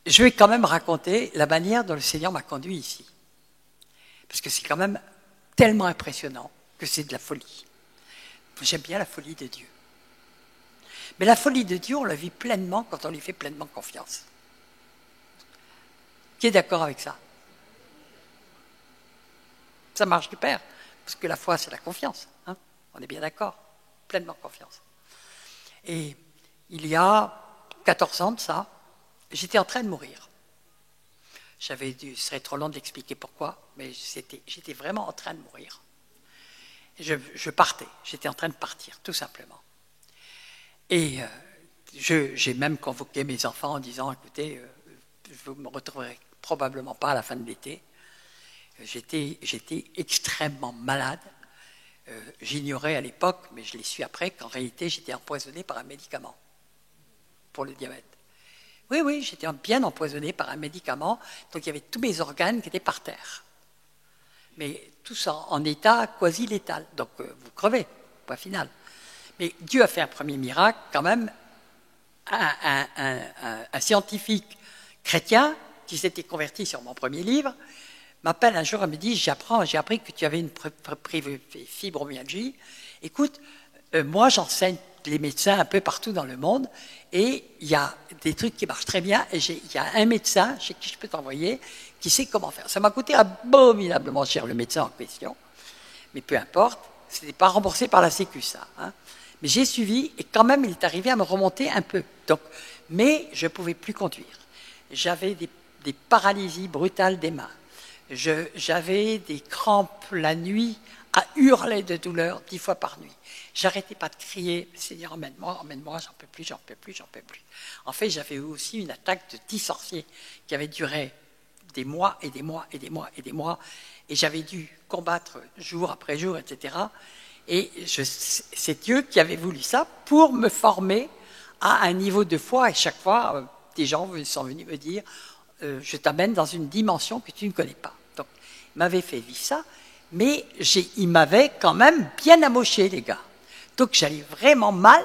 je vais quand même raconter la manière dont le Seigneur m'a conduit ici. Parce que c'est quand même tellement impressionnant que c'est de la folie. J'aime bien la folie de Dieu. Mais la folie de Dieu, on la vit pleinement quand on lui fait pleinement confiance. Qui est d'accord avec ça? Ça marche du Père, parce que la foi, c'est la confiance. Hein, on est bien d'accord, pleinement confiance. Et il y a 14 ans de ça, j'étais en train de mourir. Ce serait trop long de l'expliquer pourquoi, mais j'étais vraiment en train de mourir. Je partais, j'étais en train de partir, tout simplement. Et j'ai même convoqué mes enfants en disant, écoutez, vous ne me retrouverez probablement pas à la fin de l'été. J'étais extrêmement malade. J'ignorais à l'époque, mais je l'ai su après, qu'en réalité, j'étais empoisonné par un médicament pour le diabète. Oui, j'étais bien empoisonné par un médicament, donc il y avait tous mes organes qui étaient par terre. Mais tous en état quasi létal, donc vous crevez, point final. Mais Dieu a fait un premier miracle, quand même, un scientifique chrétien qui s'était converti sur mon premier livre, m'appelle un jour et me dit, j'ai appris que tu avais une fibromyalgie. Écoute, moi j'enseigne les médecins un peu partout dans le monde et il y a des trucs qui marchent très bien et il y a un médecin chez qui je peux t'envoyer qui sait comment faire. Ça m'a coûté abominablement cher le médecin en question, mais peu importe, ce n'était pas remboursé par la Sécu ça. Hein. Mais j'ai suivi et quand même il est arrivé à me remonter un peu. Donc, mais je ne pouvais plus conduire. J'avais des paralysies brutales des mains. J'avais des crampes la nuit à hurler de douleur 10 fois par nuit. J'arrêtais pas de crier, Seigneur, emmène-moi, j'en peux plus. En fait, j'avais eu aussi une attaque de 10 sorciers qui avait duré des mois et des mois. Et j'avais dû combattre jour après jour, etc. Et c'est Dieu qui avait voulu ça pour me former à un niveau de foi. Et chaque fois, des gens sont venus me dire, je t'amène dans une dimension que tu ne connais pas. Donc, il m'avait fait vivre ça, mais il m'avait quand même bien amoché, les gars. Donc, j'allais vraiment mal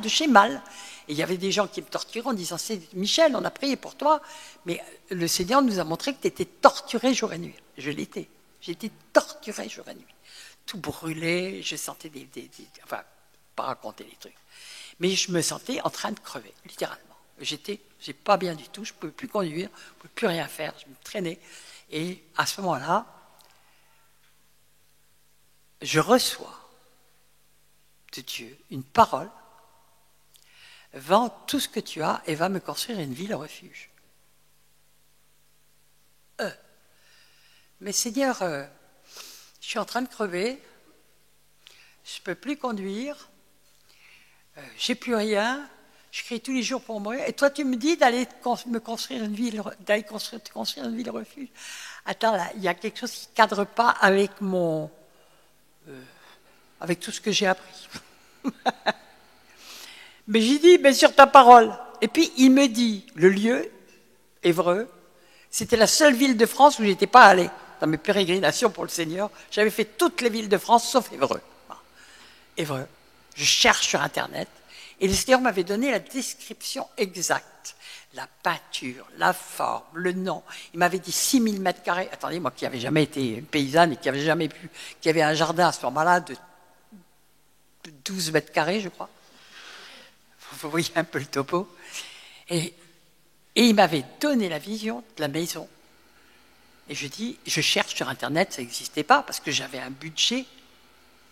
de chez mal. Et il y avait des gens qui me torturaient en disant, c'est Michel, on a prié pour toi, mais le Seigneur nous a montré que tu étais torturé jour et nuit. Je l'étais. J'étais torturé jour et nuit. Tout brûlé, je sentais enfin, pas raconter les trucs. Mais je me sentais en train de crever, littéralement. J'ai pas bien du tout, je ne pouvais plus conduire, je ne pouvais plus rien faire, je me traînais. Et à ce moment-là, je reçois de Dieu une parole. Vends tout ce que tu as et va me construire une ville refuge. Mais Seigneur, je suis en train de crever, je ne peux plus conduire, j'ai plus rien, je crie tous les jours pour mourir, et toi tu me dis d'aller me construire une ville, d'aller construire une ville refuge. Attends, là, il y a quelque chose qui ne cadre pas avec avec tout ce que j'ai appris. Mais j'ai dit, mais sur ta parole. Et puis il me dit, le lieu, Évreux, c'était la seule ville de France où je n'étais pas allé. Dans mes pérégrinations pour le Seigneur, j'avais fait toutes les villes de France sauf Évreux. Évreux. Je cherche sur Internet et le Seigneur m'avait donné la description exacte. La peinture, la forme, le nom. Il m'avait dit 6000 mètres carrés. Attendez, moi qui n'avais jamais été paysanne et qui n'avais jamais pu, qui avait un jardin à ce moment-là de 12 mètres carrés, je crois. Vous voyez un peu le topo. Et il m'avait donné la vision de la maison. Et je dis, je cherche sur Internet, ça n'existait pas, parce que j'avais un budget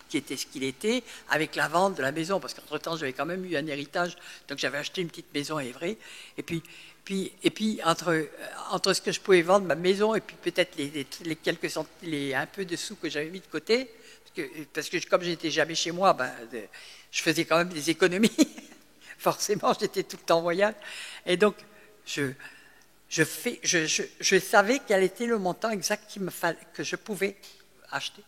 qui était ce qu'il était, avec la vente de la maison, parce qu'entre-temps, j'avais quand même eu un héritage, donc j'avais acheté une petite maison à Évry, et puis entre ce que je pouvais vendre, ma maison, et puis peut-être un peu de sous que j'avais mis de côté, parce que comme j'étais jamais chez moi, je faisais quand même des économies, forcément, j'étais tout le temps en voyage, et donc, je savais quel était le montant exact que je pouvais acheter.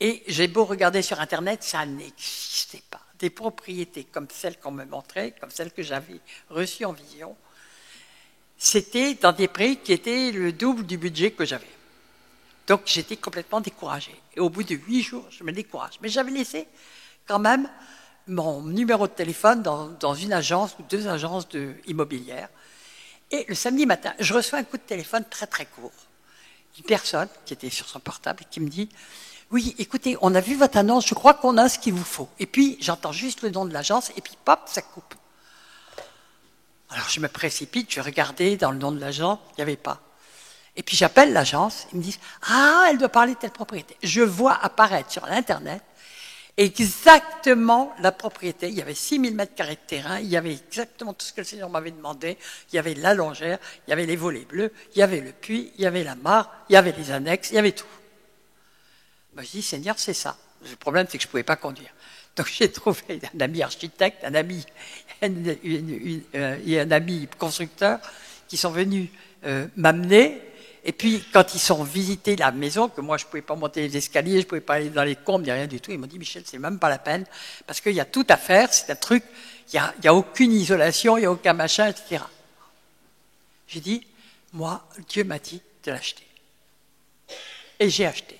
Et j'ai beau regarder sur Internet, ça n'existait pas. Des propriétés comme celles qu'on me montrait, comme celles que j'avais reçues en vision, c'était dans des prix qui étaient le double du budget que j'avais. Donc j'étais complètement découragé. Et au bout de 8 jours, je me décourage. Mais j'avais laissé quand même mon numéro de téléphone dans une agence ou 2 agences immobilières. Et le samedi matin, je reçois un coup de téléphone très très court d'une personne qui était sur son portable et qui me dit « Oui, écoutez, on a vu votre annonce, je crois qu'on a ce qu'il vous faut. » Et puis, j'entends juste le nom de l'agence et puis, pop, ça coupe. Alors, je me précipite, je regardais dans le nom de l'agence, il n'y avait pas. Et puis, j'appelle l'agence, ils me disent « Ah, elle doit parler de telle propriété. » Je vois apparaître sur l'Internet exactement la propriété. Il y avait 6000 mètres carrés de terrain, il y avait exactement tout ce que le Seigneur m'avait demandé. Il y avait la longère, il y avait les volets bleus, il y avait le puits, il y avait la mare, il y avait les annexes, il y avait tout. Moi, je dis, Seigneur, c'est ça. Le problème, c'est que je ne pouvais pas conduire. Donc, j'ai trouvé un ami architecte, un ami, et un ami constructeur qui sont venus m'amener. Et puis, quand ils sont visités la maison, que moi, je ne pouvais pas monter les escaliers, je ne pouvais pas aller dans les combles, ni rien du tout, ils m'ont dit, Michel, c'est même pas la peine, parce qu'il y a tout à faire, c'est un truc, il n'y a aucune isolation, il n'y a aucun machin, etc. J'ai dit, moi, Dieu m'a dit de l'acheter. Et j'ai acheté.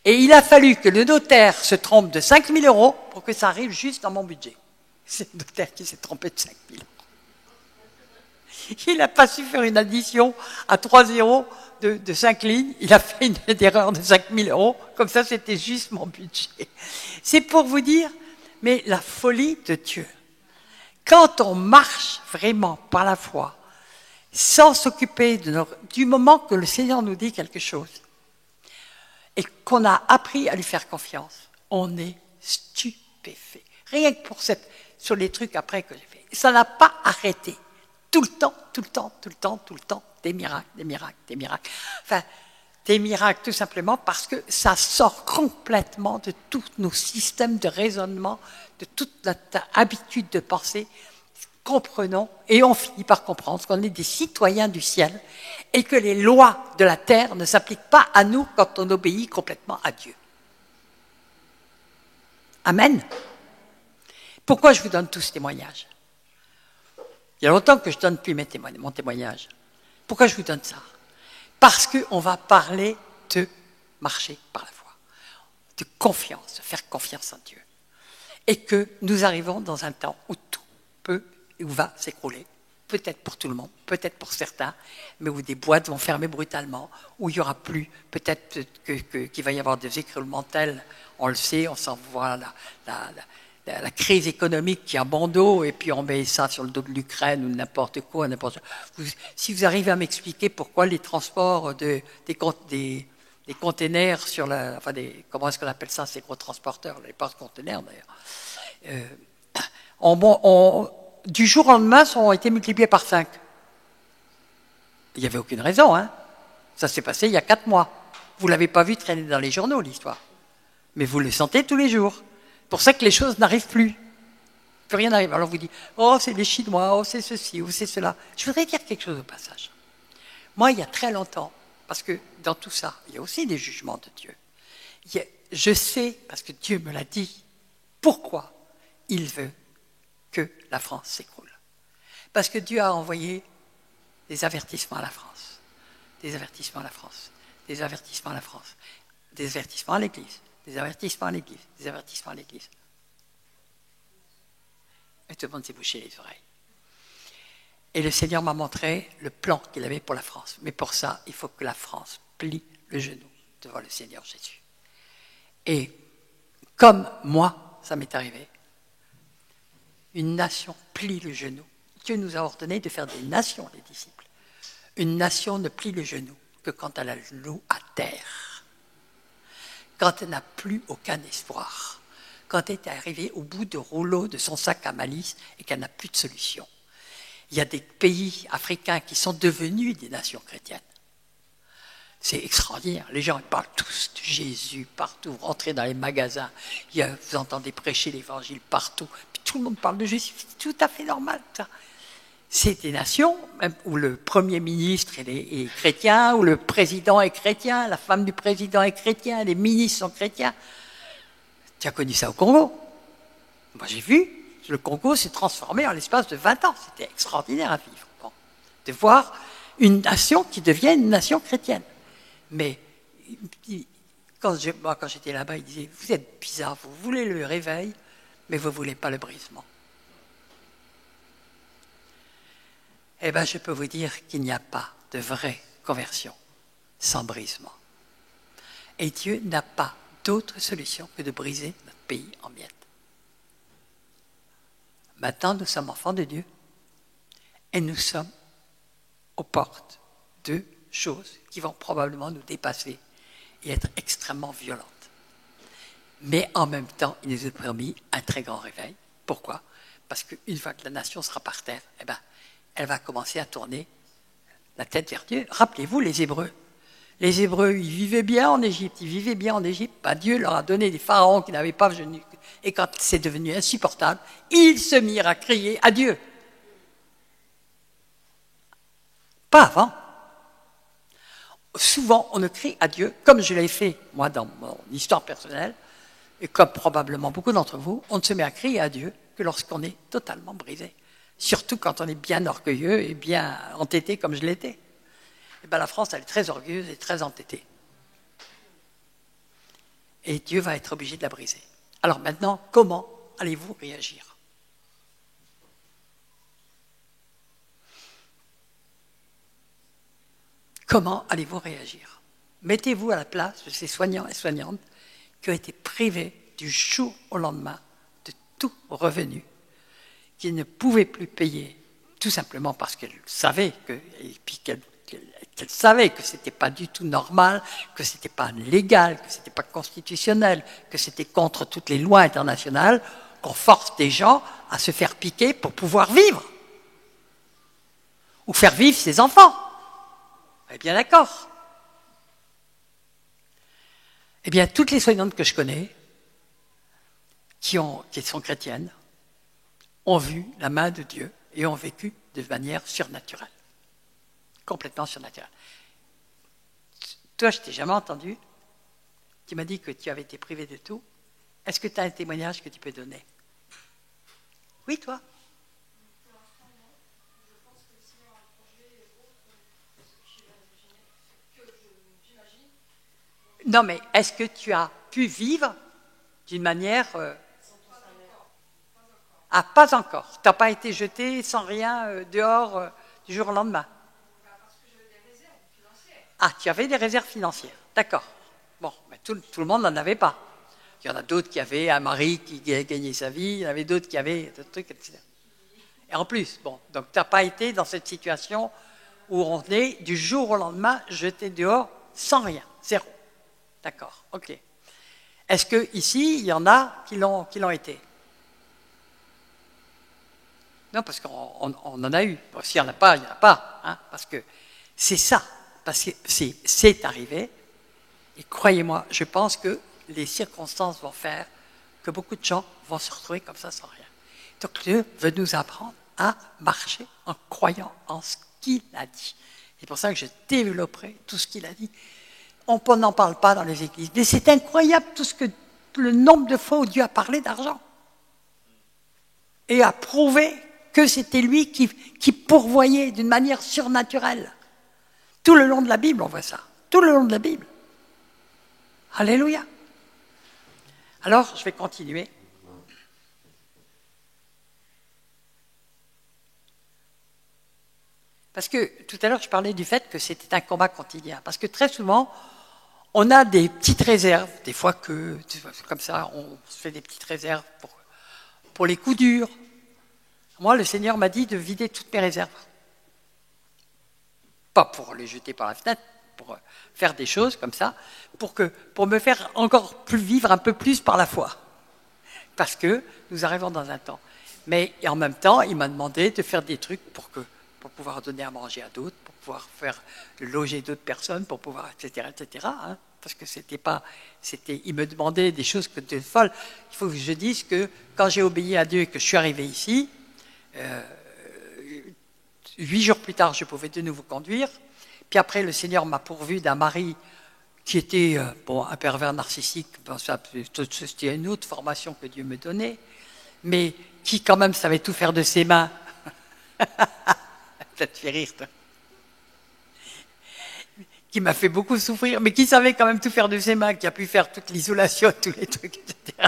Et il a fallu que le notaire se trompe de 5 000 € pour que ça arrive juste dans mon budget. C'est le notaire qui s'est trompé de 5 000 €. Il n'a pas su faire une addition à 3 zéros de 5 lignes. Il a fait une erreur de 5 000 €. Comme ça, c'était juste mon budget. C'est pour vous dire, mais la folie de Dieu. Quand on marche vraiment par la foi, sans s'occuper du moment que le Seigneur nous dit quelque chose, et qu'on a appris à lui faire confiance, on est stupéfait. Rien que sur les trucs après que j'ai fait. Ça n'a pas arrêté. Tout le temps, tout le temps, tout le temps, tout le temps, des miracles, des miracles, des miracles. Enfin, des miracles tout simplement parce que ça sort complètement de tous nos systèmes de raisonnement, de toute notre habitude de penser. Comprenons, et on finit par comprendre qu'on est des citoyens du ciel et que les lois de la terre ne s'appliquent pas à nous quand on obéit complètement à Dieu. Amen. Pourquoi je vous donne tous ces témoignages? Il y a longtemps que je donne plus mon témoignage. Pourquoi je vous donne ça? Parce qu'on va parler de marcher par la foi, de confiance, de faire confiance en Dieu. Et que nous arrivons dans un temps où tout peut et où va s'écrouler. Peut-être pour tout le monde, peut-être pour certains, mais où des boîtes vont fermer brutalement, où il n'y aura plus, peut-être qu'il va y avoir des écroulements tels, on le sait, on s'en voit la crise économique qui a bon dos, et puis on met ça sur le dos de l'Ukraine ou n'importe quoi, Si vous arrivez à m'expliquer pourquoi les transports des containers sur comment est-ce qu'on appelle ça, ces gros transporteurs, les porte-containers d'ailleurs, du jour au lendemain, ont été multipliés par 5. Il n'y avait aucune raison, hein. Ça s'est passé il y a 4 mois. Vous ne l'avez pas vu traîner dans les journaux, l'histoire. Mais vous le sentez tous les jours. C'est pour ça que les choses n'arrivent plus. Plus rien n'arrive. Alors vous dites, oh, c'est les Chinois, oh, c'est ceci, ou c'est cela. Je voudrais dire quelque chose au passage. Moi, il y a très longtemps, parce que dans tout ça, il y a aussi des jugements de Dieu. Je sais, parce que Dieu me l'a dit, pourquoi il veut que la France s'écroule. Parce que Dieu a envoyé des avertissements à la France, des avertissements à la France, des avertissements à la France, des avertissements à l'Église, des avertissements à l'Église, des avertissements à l'Église. Et tout le monde s'est bouché les oreilles. Et le Seigneur m'a montré le plan qu'il avait pour la France. Mais pour ça, il faut que la France plie le genou devant le Seigneur Jésus. Et comme moi, ça m'est arrivé, une nation plie le genou. Dieu nous a ordonné de faire des nations, les disciples. Une nation ne plie le genou que quand elle a le genou à terre. Quand elle n'a plus aucun espoir. Quand elle est arrivée au bout de rouleau de son sac à malice et qu'elle n'a plus de solution. Il y a des pays africains qui sont devenus des nations chrétiennes. C'est extraordinaire. Les gens ils parlent tous de Jésus partout. Vous rentrez dans les magasins, vous entendez prêcher l'évangile partout. Puis tout le monde parle de Jésus. C'est tout à fait normal, ça. C'est des nations même où le Premier ministre est chrétien, où le président est chrétien, la femme du président est chrétien, les ministres sont chrétiens. Tu as connu ça au Congo? Moi, j'ai vu. Le Congo s'est transformé en l'espace de 20 ans. C'était extraordinaire à vivre. Bon. De voir une nation qui devient une nation chrétienne. Mais quand j'étais là-bas, il disait, vous êtes bizarre, vous voulez le réveil, mais vous ne voulez pas le brisement. Eh bien, je peux vous dire qu'il n'y a pas de vraie conversion sans brisement. Et Dieu n'a pas d'autre solution que de briser notre pays en miettes. Maintenant, nous sommes enfants de Dieu et nous sommes aux portes de choses qui vont probablement nous dépasser et être extrêmement violentes. Mais en même temps, il nous a permis un très grand réveil. Pourquoi? Parce qu'une fois que la nation sera par terre, eh ben, elle va commencer à tourner la tête vers Dieu. Rappelez-vous les Hébreux. Les Hébreux, ils vivaient bien en Égypte. Ben, Dieu leur a donné des pharaons qui n'avaient pas venu. Et quand c'est devenu insupportable, ils se mirent à crier à Dieu. Pas avant. Souvent, on ne crie à Dieu, comme je l'ai fait, moi, dans mon histoire personnelle, et comme probablement beaucoup d'entre vous, on ne se met à crier à Dieu que lorsqu'on est totalement brisé. Surtout quand on est bien orgueilleux et bien entêté comme je l'étais. Et bien, la France, elle est très orgueilleuse et très entêtée. Et Dieu va être obligé de la briser. Alors maintenant, comment allez-vous réagir? Comment allez-vous réagir? Mettez-vous à la place de ces soignants et soignantes qui ont été privés du jour au lendemain de tout revenu, qui ne pouvaient plus payer, tout simplement parce qu'elles savaient que, et puis qu'elles savaient que ce n'était pas du tout normal, que ce n'était pas légal, que ce n'était pas constitutionnel, que c'était contre toutes les lois internationales, qu'on force des gens à se faire piquer pour pouvoir vivre. Ou faire vivre ses enfants. Vous êtes bien d'accord? Eh bien, toutes les soignantes que je connais, qui sont chrétiennes, ont vu la main de Dieu et ont vécu de manière surnaturelle. Complètement surnaturelle. Toi, je ne t'ai jamais entendu. Tu m'as dit que tu avais été privé de tout. Est-ce que tu as un témoignage que tu peux donner? Oui, toi? Non, mais est-ce que tu as pu vivre d'une manière... Ah, pas encore. Tu n'as pas été jeté sans rien dehors du jour au lendemain. Ah, tu avais des réserves financières. D'accord. Bon, mais tout le monde n'en avait pas. Il y en a d'autres qui avaient un mari qui gagnait sa vie, il y en avait d'autres qui avaient d'autres trucs, etc. Et en plus, bon, donc tu n'as pas été dans cette situation où on est du jour au lendemain jeté dehors sans rien, zéro. D'accord, ok. Est-ce qu'ici, il y en a qui l'ont été? Non, parce qu'on en a eu. Bon, s'il n'y en a pas, il n'y en a pas. Hein, parce que c'est ça. Parce que c'est arrivé. Et croyez-moi, je pense que les circonstances vont faire que beaucoup de gens vont se retrouver comme ça sans rien. Donc Dieu veut nous apprendre à marcher en croyant en ce qu'il a dit. C'est pour ça que je développerai tout ce qu'il a dit. On n'en parle pas dans les églises. Mais c'est incroyable le nombre de fois où Dieu a parlé d'argent. Et a prouvé que c'était lui qui pourvoyait d'une manière surnaturelle. Tout le long de la Bible, on voit ça. Tout le long de la Bible. Alléluia. Alors, je vais continuer. Parce que tout à l'heure, je parlais du fait que c'était un combat quotidien. Parce que très souvent, on a des petites réserves. Des fois que, comme ça, on se fait des petites réserves pour les coups durs. Moi, le Seigneur m'a dit de vider toutes mes réserves. Pas pour les jeter par la fenêtre, pour faire des choses comme ça, pour me faire encore plus vivre un peu plus par la foi. Parce que nous arrivons dans un temps. Mais en même temps, il m'a demandé de faire des trucs pour pouvoir donner à manger à d'autres, pour pouvoir loger d'autres personnes, pour pouvoir, etc., etc. Hein, parce que il me demandait des choses que de folles. Il faut que je dise que quand j'ai obéi à Dieu et que je suis arrivé ici, 8 jours plus tard, je pouvais de nouveau conduire. Puis après, le Seigneur m'a pourvu d'un mari qui était un pervers narcissique. Bon, c'était une autre formation que Dieu me donnait, mais qui quand même savait tout faire de ses mains. Ça te fait rire, toi. Qui m'a fait beaucoup souffrir, mais qui savait quand même tout faire de ses mains, qui a pu faire toute l'isolation, tous les trucs, etc.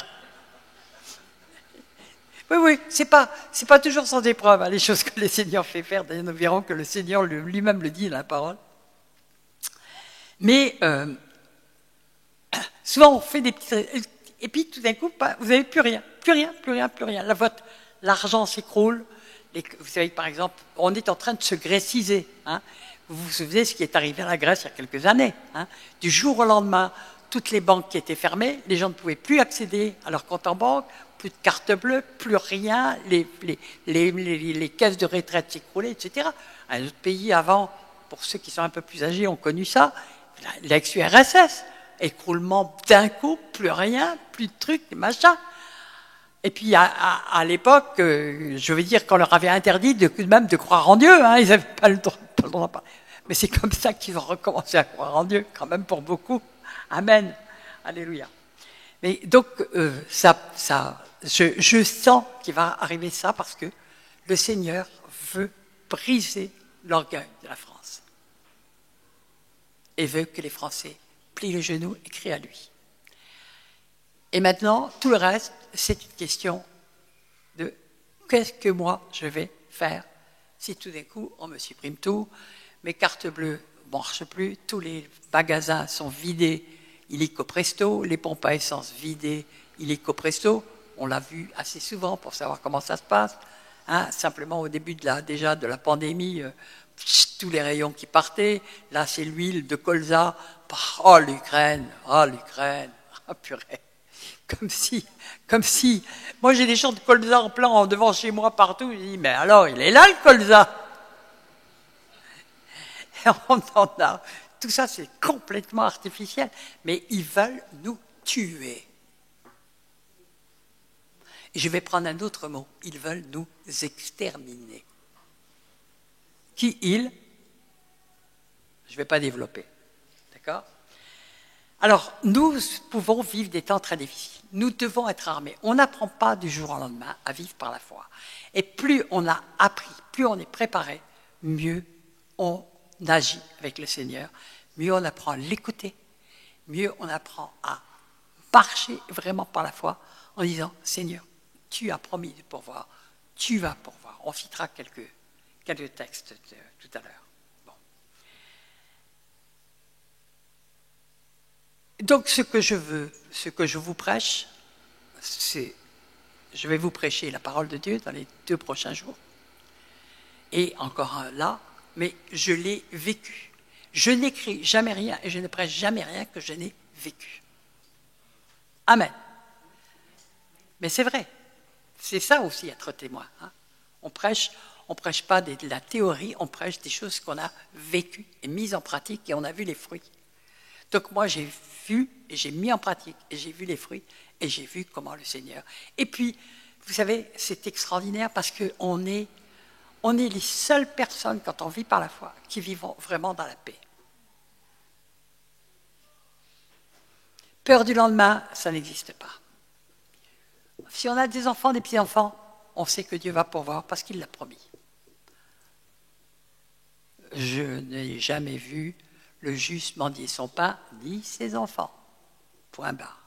Oui, oui, c'est pas toujours sans épreuve, hein, les choses que le Seigneur fait faire. D'ailleurs, nous verrons que le Seigneur lui-même le dit dans la parole. Mais souvent, on fait des petits... Et puis, tout d'un coup, vous n'avez plus rien. Plus rien, plus rien, plus rien. L'argent s'écroule. Vous savez, par exemple, on est en train de se gréciser. Hein. Vous vous souvenez ce qui est arrivé à la Grèce il y a quelques années. Hein. Du jour au lendemain, toutes les banques qui étaient fermées, les gens ne pouvaient plus accéder à leur compte en banque, plus de carte bleue, plus rien, les caisses de retraite s'écroulaient, etc. Un autre pays avant, pour ceux qui sont un peu plus âgés, ont connu ça, l'ex-URSS, écroulement d'un coup, plus rien, plus de trucs, machin. Et puis à l'époque, je veux dire qu'on leur avait interdit même de croire en Dieu, hein, ils n'avaient pas le droit. Mais c'est comme ça qu'ils ont recommencé à croire en Dieu, quand même pour beaucoup. Amen. Alléluia. Mais donc, je sens qu'il va arriver ça parce que le Seigneur veut briser l'orgueil de la France. Et veut que les Français plient le genou et crient à lui. Et maintenant, tout le reste, c'est une question de qu'est-ce que moi je vais faire si tout d'un coup on me supprime tout, mes cartes bleues ne marchent plus, tous les magasins sont vidés illico presto, les pompes à essence vidées illico presto, on l'a vu assez souvent pour savoir comment ça se passe. Hein, simplement au début de la pandémie, tous les rayons qui partaient, là c'est l'huile de colza, oh l'Ukraine, purée. Comme si, moi j'ai des champs de colza en plein devant chez moi partout, je dis mais alors il est là le colza. Et on en a. Tout ça c'est complètement artificiel, mais ils veulent nous tuer. Et je vais prendre un autre mot, ils veulent nous exterminer. Qui ils? Je ne vais pas développer, d'accord? Alors, nous pouvons vivre des temps très difficiles. Nous devons être armés. On n'apprend pas du jour au lendemain à vivre par la foi. Et plus on a appris, plus on est préparé, mieux on agit avec le Seigneur, mieux on apprend à l'écouter, mieux on apprend à marcher vraiment par la foi en disant « Seigneur, tu as promis de pourvoir, tu vas pourvoir ». On citera quelques textes tout à l'heure. Donc, ce que je vous prêche, c'est, je vais vous prêcher la parole de Dieu dans les 2 prochains jours. Et encore un là, mais je l'ai vécu. Je n'écris jamais rien et je ne prêche jamais rien que je n'ai vécu. Amen. Mais c'est vrai. C'est ça aussi être témoin. Hein. On prêche pas de la théorie, on prêche des choses qu'on a vécues et mises en pratique et on a vu les fruits. Donc moi, j'ai vu et j'ai mis en pratique et j'ai vu les fruits et j'ai vu comment le Seigneur. Et puis, vous savez, c'est extraordinaire parce qu'on est les seules personnes, quand on vit par la foi, qui vivent vraiment dans la paix. Peur du lendemain, ça n'existe pas. Si on a des enfants, des petits-enfants, on sait que Dieu va pourvoir parce qu'il l'a promis. Je n'ai jamais vu le juste mendier son pain, ni ses enfants. Point barre.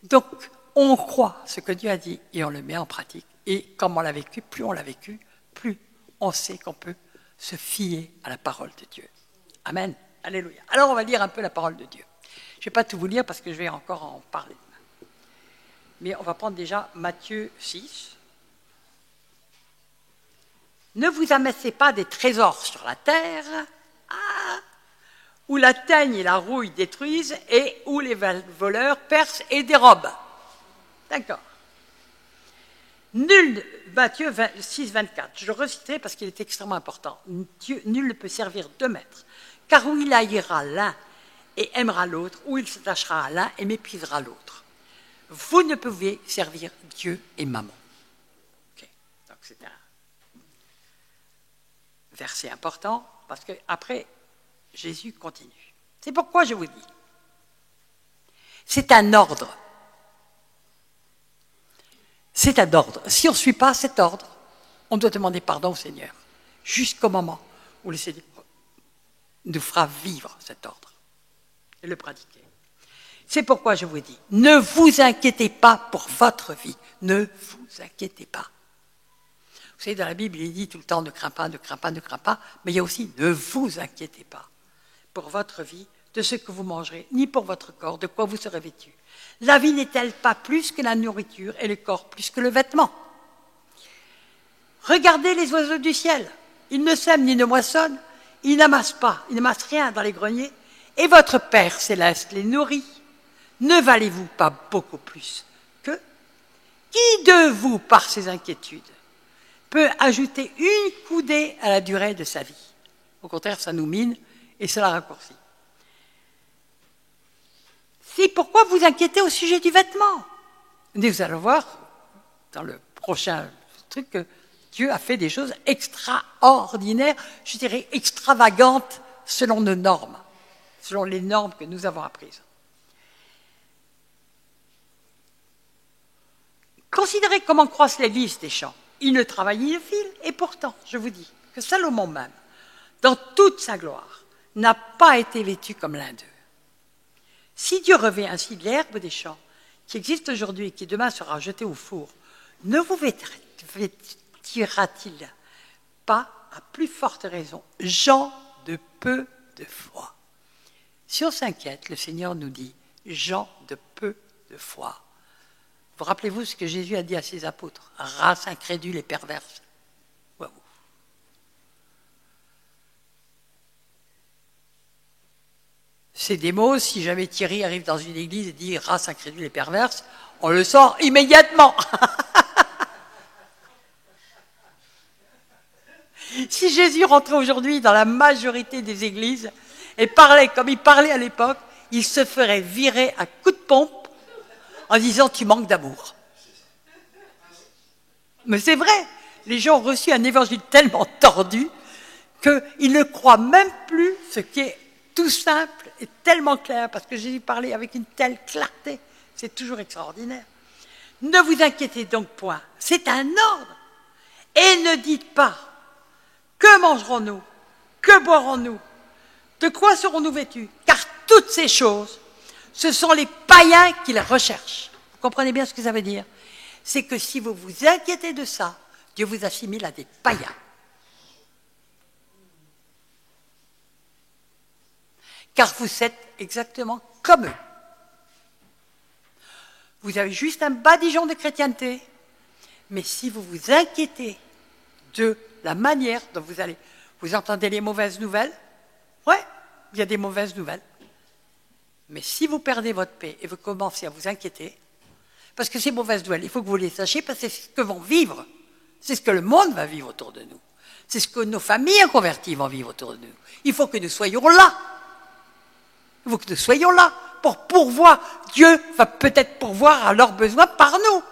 Donc, on croit ce que Dieu a dit et on le met en pratique. Et comme on l'a vécu, plus on l'a vécu, plus on sait qu'on peut se fier à la parole de Dieu. Amen. Alléluia. Alors, on va lire un peu la parole de Dieu. Je ne vais pas tout vous lire parce que je vais encore en parler. Mais on va prendre déjà Matthieu 6. Ne vous amassez pas des trésors sur la terre, où la teigne et la rouille détruisent et où les voleurs percent et dérobent. D'accord. Matthieu 6, 24, je le reciterai parce qu'il est extrêmement important. Nul ne peut servir 2 maîtres, car où il haïra l'un et aimera l'autre, ou il s'attachera à l'un et méprisera l'autre. Vous ne pouvez servir Dieu et Mammon. Okay. Donc c'est un verset important, parce qu'après, Jésus continue. C'est pourquoi je vous dis. C'est un ordre. C'est un ordre. Si on ne suit pas cet ordre, on doit demander pardon au Seigneur, jusqu'au moment où le Seigneur nous fera vivre cet ordre et le pratiquer. C'est pourquoi je vous dis, ne vous inquiétez pas pour votre vie. Ne vous inquiétez pas. Vous savez, dans la Bible, il dit tout le temps, ne crains pas, ne crains pas, ne crains pas. Mais il y a aussi, ne vous inquiétez pas pour votre vie, de ce que vous mangerez, ni pour votre corps, de quoi vous serez vêtu. La vie n'est-elle pas plus que la nourriture et le corps plus que le vêtement? Regardez les oiseaux du ciel. Ils ne sèment ni ne moissonnent, ils n'amassent pas, ils n'amassent rien dans les greniers. Et votre Père céleste les nourrit. Ne valez-vous pas beaucoup plus que qui de vous, par ses inquiétudes, peut ajouter une coudée à la durée de sa vie? Au contraire, ça nous mine et ça la raccourcit. C'est pourquoi vous inquiétez au sujet du vêtement. Vous allez voir dans le prochain truc que Dieu a fait des choses extraordinaires, je dirais extravagantes selon nos normes, selon les normes que nous avons apprises. Considérez comment croissent les lys des champs. Ils ne travaillent ni ne filent, et pourtant, je vous dis que Salomon même, dans toute sa gloire, n'a pas été vêtu comme l'un d'eux. Si Dieu revêt ainsi de l'herbe des champs, qui existe aujourd'hui et qui demain sera jetée au four, ne vous vêtira-t-il pas à plus forte raison, gens de peu de foi? Si on s'inquiète, le Seigneur nous dit, gens de peu de foi. Vous rappelez-vous ce que Jésus a dit à ses apôtres? Race incrédule et perverse. Waouh. C'est des mots, si jamais Thierry arrive dans une église et dit race incrédule et perverse, on le sort immédiatement. Si Jésus rentrait aujourd'hui dans la majorité des églises et parlait comme il parlait à l'époque, il se ferait virer à coups de pompe en disant « tu manques d'amour ». Mais c'est vrai, les gens ont reçu un évangile tellement tordu qu'ils ne croient même plus ce qui est tout simple et tellement clair, parce que Jésus parlait avec une telle clarté, c'est toujours extraordinaire. Ne vous inquiétez donc point, c'est un ordre. Et ne dites pas, que mangerons-nous? Que boirons-nous? De quoi serons-nous vêtus? Car toutes ces choses, ce sont les païens qui les recherchent. Vous comprenez bien ce que ça veut dire? C'est que si vous vous inquiétez de ça, Dieu vous assimile à des païens. Car vous êtes exactement comme eux. Vous avez juste un badigeon de chrétienté, mais si vous vous inquiétez de la manière dont vous entendez les mauvaises nouvelles, ouais, il y a des mauvaises nouvelles. Mais si vous perdez votre paix et vous commencez à vous inquiéter, parce que ces mauvaises nouvelles, il faut que vous les sachiez, parce que c'est ce que vont vivre, c'est ce que le monde va vivre autour de nous, c'est ce que nos familles converties vont vivre autour de nous. Il faut que nous soyons là. Il faut que nous soyons là pour pourvoir. Dieu va peut-être pourvoir à leurs besoins par nous.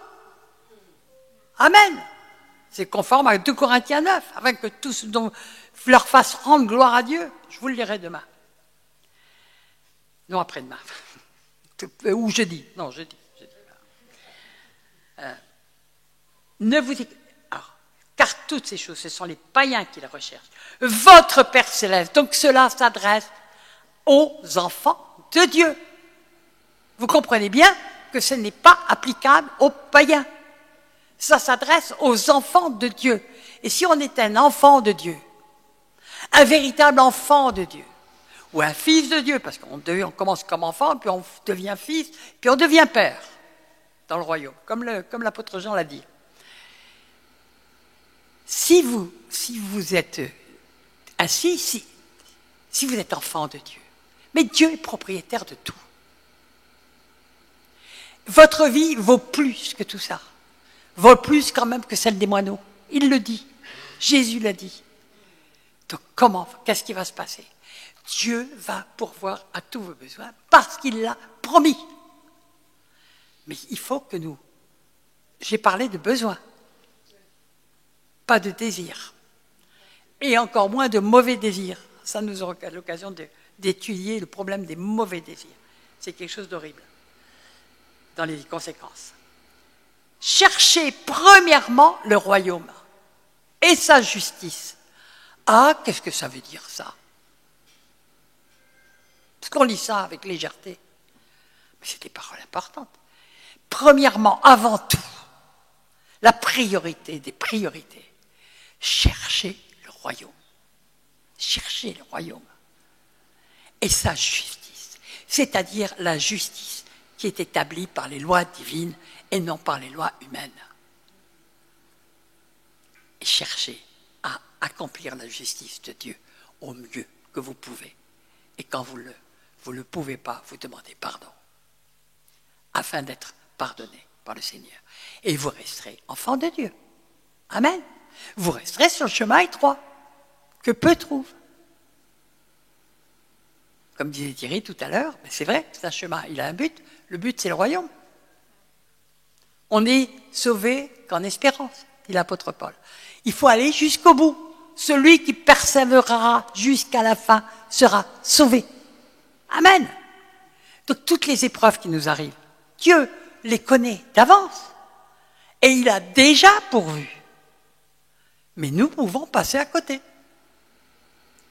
Amen. C'est conforme à 2 Corinthiens 9, afin que tous leur fassent rendre gloire à Dieu. Je vous le lirai demain. Non, après-demain. Ou jeudi. Non, jeudi. Ne vous car toutes ces choses, ce sont les païens qui les recherchent. Votre Père céleste, donc cela s'adresse aux enfants de Dieu. Vous comprenez bien que ce n'est pas applicable aux païens. Ça s'adresse aux enfants de Dieu. Et si on est un enfant de Dieu, un véritable enfant de Dieu, ou un fils de Dieu, parce qu'on commence comme enfant, puis on devient fils, puis on devient père dans le royaume, comme l'apôtre Jean l'a dit. Si vous êtes ainsi, si vous êtes enfant de Dieu, mais Dieu est propriétaire de tout. Votre vie vaut plus que tout ça. Vaut plus quand même que celle des moineaux. Il le dit. Jésus l'a dit. Donc qu'est-ce qui va se passer? Dieu va pourvoir à tous vos besoins parce qu'il l'a promis. Mais il faut que j'ai parlé de besoins, pas de désirs. Et encore moins de mauvais désirs. Ça nous aura l'occasion d'étudier le problème des mauvais désirs. C'est quelque chose d'horrible dans les conséquences. Cherchez premièrement le royaume et sa justice. Ah, qu'est-ce que ça veut dire ça? Parce qu'on lit ça avec légèreté. Mais c'est des paroles importantes. Premièrement, avant tout, la priorité des priorités, cherchez le royaume. Cherchez le royaume. Et sa justice, c'est-à-dire la justice qui est établie par les lois divines et non par les lois humaines. Et cherchez à accomplir la justice de Dieu au mieux que vous pouvez. Et quand vous ne pouvez pas, vous demandez pardon, afin d'être pardonné par le Seigneur. Et vous resterez enfant de Dieu. Amen. Vous resterez sur le chemin étroit que peu trouvent. Comme disait Thierry tout à l'heure, mais c'est vrai, c'est un chemin, il a un but. Le but, c'est le royaume. On est sauvé qu'en espérance, dit l'apôtre Paul. Il faut aller jusqu'au bout. Celui qui persévérera jusqu'à la fin sera sauvé. Amen. Donc toutes les épreuves qui nous arrivent, Dieu les connaît d'avance. Et il a déjà pourvu. Mais nous pouvons passer à côté.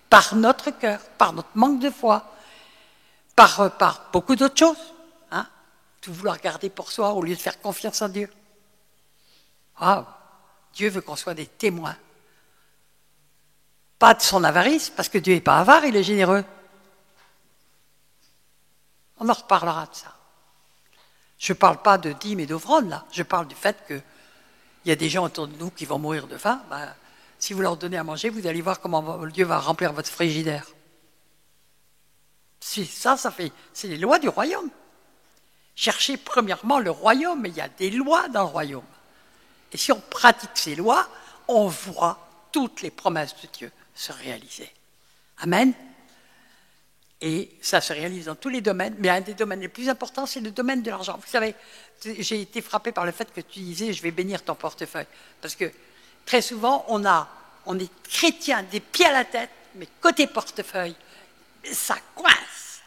Par notre cœur, par notre manque de foi, par beaucoup d'autres choses. Hein? Tout vouloir garder pour soi au lieu de faire confiance en Dieu. Wow. Dieu veut qu'on soit des témoins. Pas de son avarice, parce que Dieu n'est pas avare, il est généreux. On en reparlera de ça. Je ne parle pas de dîmes et d'offrandes, là. Je parle du fait qu'il y a des gens autour de nous qui vont mourir de faim. Ben, si vous leur donnez à manger, vous allez voir comment Dieu va remplir votre frigidaire. C'est les lois du royaume. Cherchez premièrement le royaume, mais il y a des lois dans le royaume. Et si on pratique ces lois, on voit toutes les promesses de Dieu se réaliser. Amen. Et ça se réalise dans tous les domaines, mais un des domaines les plus importants, c'est le domaine de l'argent. Vous savez, j'ai été frappé par le fait que tu disais « je vais bénir ton portefeuille ». Parce que très souvent, on est chrétien des pieds à la tête, mais côté portefeuille, ça coince.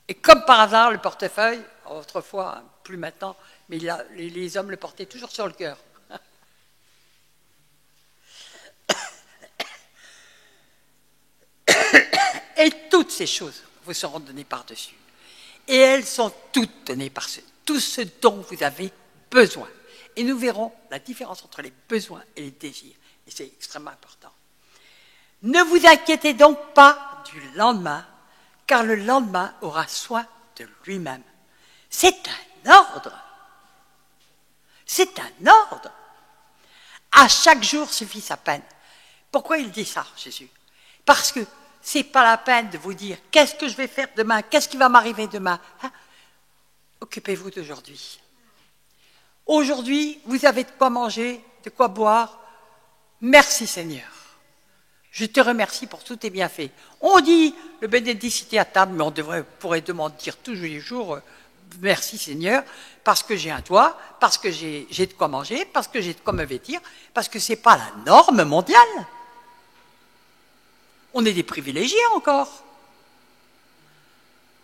Et comme par hasard, le portefeuille, autrefois, plus maintenant, mais les hommes le portaient toujours sur le cœur. Et toutes ces choses vous seront données par-dessus. Et elles sont toutes données par tout ce dont vous avez besoin. Et nous verrons la différence entre les besoins et les désirs. Et c'est extrêmement important. Ne vous inquiétez donc pas du lendemain, car le lendemain aura soin de lui-même. C'est un ordre. C'est un ordre. À chaque jour suffit sa peine. Pourquoi il dit ça, Jésus? Parce que ce n'est pas la peine de vous dire « qu'est-ce que je vais faire demain? Qu'est-ce qui va m'arriver demain ?» hein? Occupez-vous d'aujourd'hui. Aujourd'hui, vous avez de quoi manger, de quoi boire. Merci Seigneur. Je te remercie pour tous tes bienfaits. On dit le bénédicité à table, mais on pourrait dire tous les jours « merci Seigneur » parce que j'ai un toit, parce que j'ai de quoi manger, parce que j'ai de quoi me vêtir, parce que ce n'est pas la norme mondiale. On est des privilégiés encore.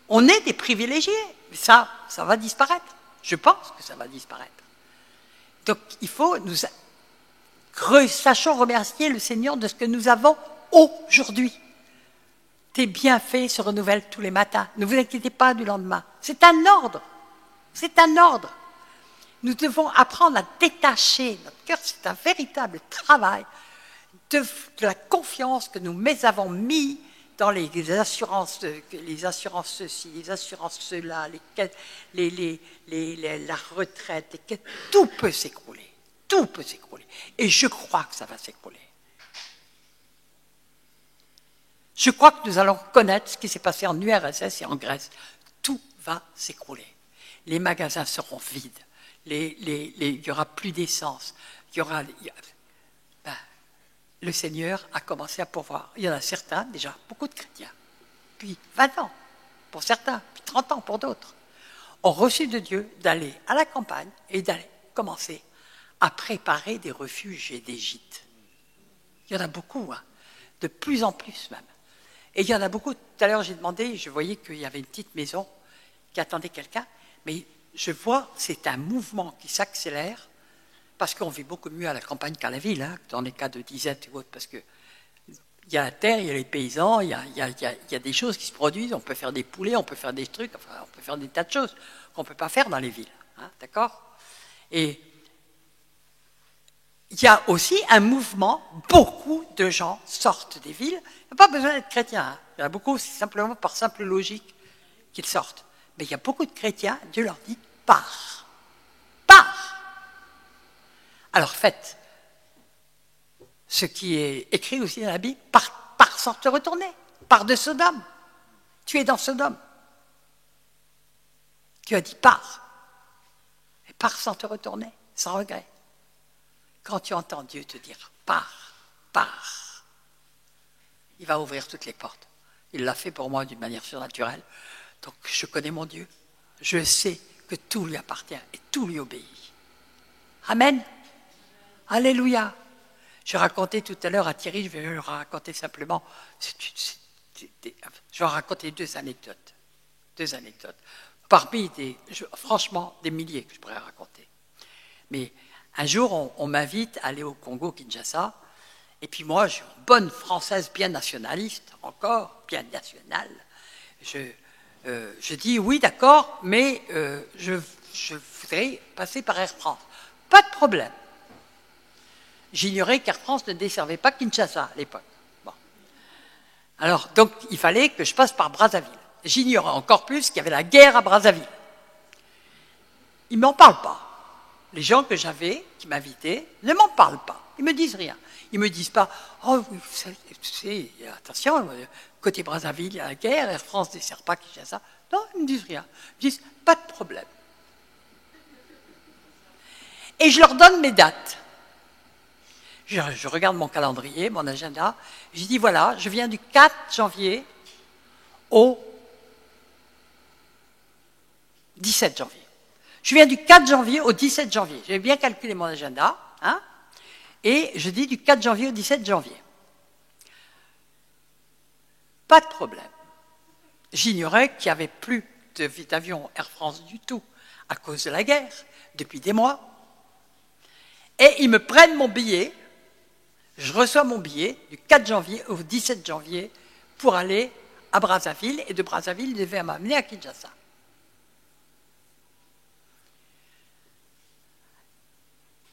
On est des privilégiés. Mais ça va disparaître. Je pense que ça va disparaître. Donc, il faut sachons remercier le Seigneur de ce que nous avons aujourd'hui. Tes bienfaits se renouvellent tous les matins. Ne vous inquiétez pas du lendemain. C'est un ordre. C'est un ordre. Nous devons apprendre à détacher notre cœur. C'est un véritable travail de la confiance que nous avons mis dans les assurances ceci, les assurances cela, la retraite, tout peut s'écrouler. Tout peut s'écrouler. Et je crois que ça va s'écrouler. Je crois que nous allons connaître ce qui s'est passé en URSS et en Grèce. Tout va s'écrouler. Les magasins seront vides. Il n'y aura plus d'essence. Le Seigneur a commencé à pourvoir. Il y en a certains, déjà, beaucoup de chrétiens, puis 20 ans pour certains, puis 30 ans pour d'autres, ont reçu de Dieu d'aller à la campagne et d'aller commencer à préparer des refuges et des gîtes. Il y en a beaucoup, hein, de plus en plus même. Et il y en a beaucoup. Tout à l'heure, j'ai demandé, je voyais qu'il y avait une petite maison qui attendait quelqu'un, mais je vois, c'est un mouvement qui s'accélère, parce qu'on vit beaucoup mieux à la campagne qu'à la ville, hein, dans les cas de disette ou autre, parce que Il y a la terre, il y a les paysans, il y a des choses qui se produisent, on peut faire des poulets, on peut faire des trucs, enfin, on peut faire des tas de choses qu'on ne peut pas faire dans les villes. Hein, d'accord? Et il y a aussi un mouvement, beaucoup de gens sortent des villes, il n'y a pas besoin d'être chrétien, hein. Il y en a beaucoup, c'est simplement par simple logique qu'ils sortent. Mais il y a beaucoup de chrétiens, Dieu leur dit, pars, pars. Alors faites ce qui est écrit aussi dans la Bible, pars sans te retourner, pars de Sodome. Tu es dans Sodome. Dieu a dit pars. Et pars sans te retourner, sans regret. Quand tu entends Dieu te dire pars, pars, il va ouvrir toutes les portes. Il l'a fait pour moi d'une manière surnaturelle. Donc je connais mon Dieu. Je sais que tout lui appartient et tout lui obéit. Amen. Alléluia. Je racontais tout à l'heure à Thierry, je vais le raconter simplement. Je vais raconter deux anecdotes. Parmi franchement, des milliers que je pourrais raconter. Mais un jour, on m'invite à aller au Congo, Kinshasa, et puis moi, je suis une bonne française bien nationaliste, encore, bien nationale. Je dis oui, d'accord, mais je voudrais passer par Air France. Pas de problème. J'ignorais qu'Air France ne desservait pas Kinshasa à l'époque. Bon. Alors, donc, il fallait que je passe par Brazzaville. J'ignorais encore plus qu'il y avait la guerre à Brazzaville. Ils ne m'en parlent pas. Les gens que j'avais, qui m'invitaient, ne m'en parlent pas. Ils ne me disent rien. Ils ne me disent pas « Oh, vous savez, attention, côté Brazzaville, il y a la guerre, Air France ne dessert pas Kinshasa. » Non, ils ne me disent rien. Ils me disent « Pas de problème. » Et je leur donne mes dates. Je regarde mon calendrier, mon agenda. Je dis voilà, je viens du 4 janvier au 17 janvier. Je viens du 4 janvier au 17 janvier. J'ai bien calculé mon agenda. Hein, et je dis du 4 janvier au 17 janvier. Pas de problème. J'ignorais qu'il n'y avait plus d'avion Air France du tout à cause de la guerre, depuis des mois. Et ils me prennent mon billet. Je reçois mon billet du 4 janvier au 17 janvier pour aller à Brazzaville, et de Brazzaville, il devait m'amener à Kinshasa.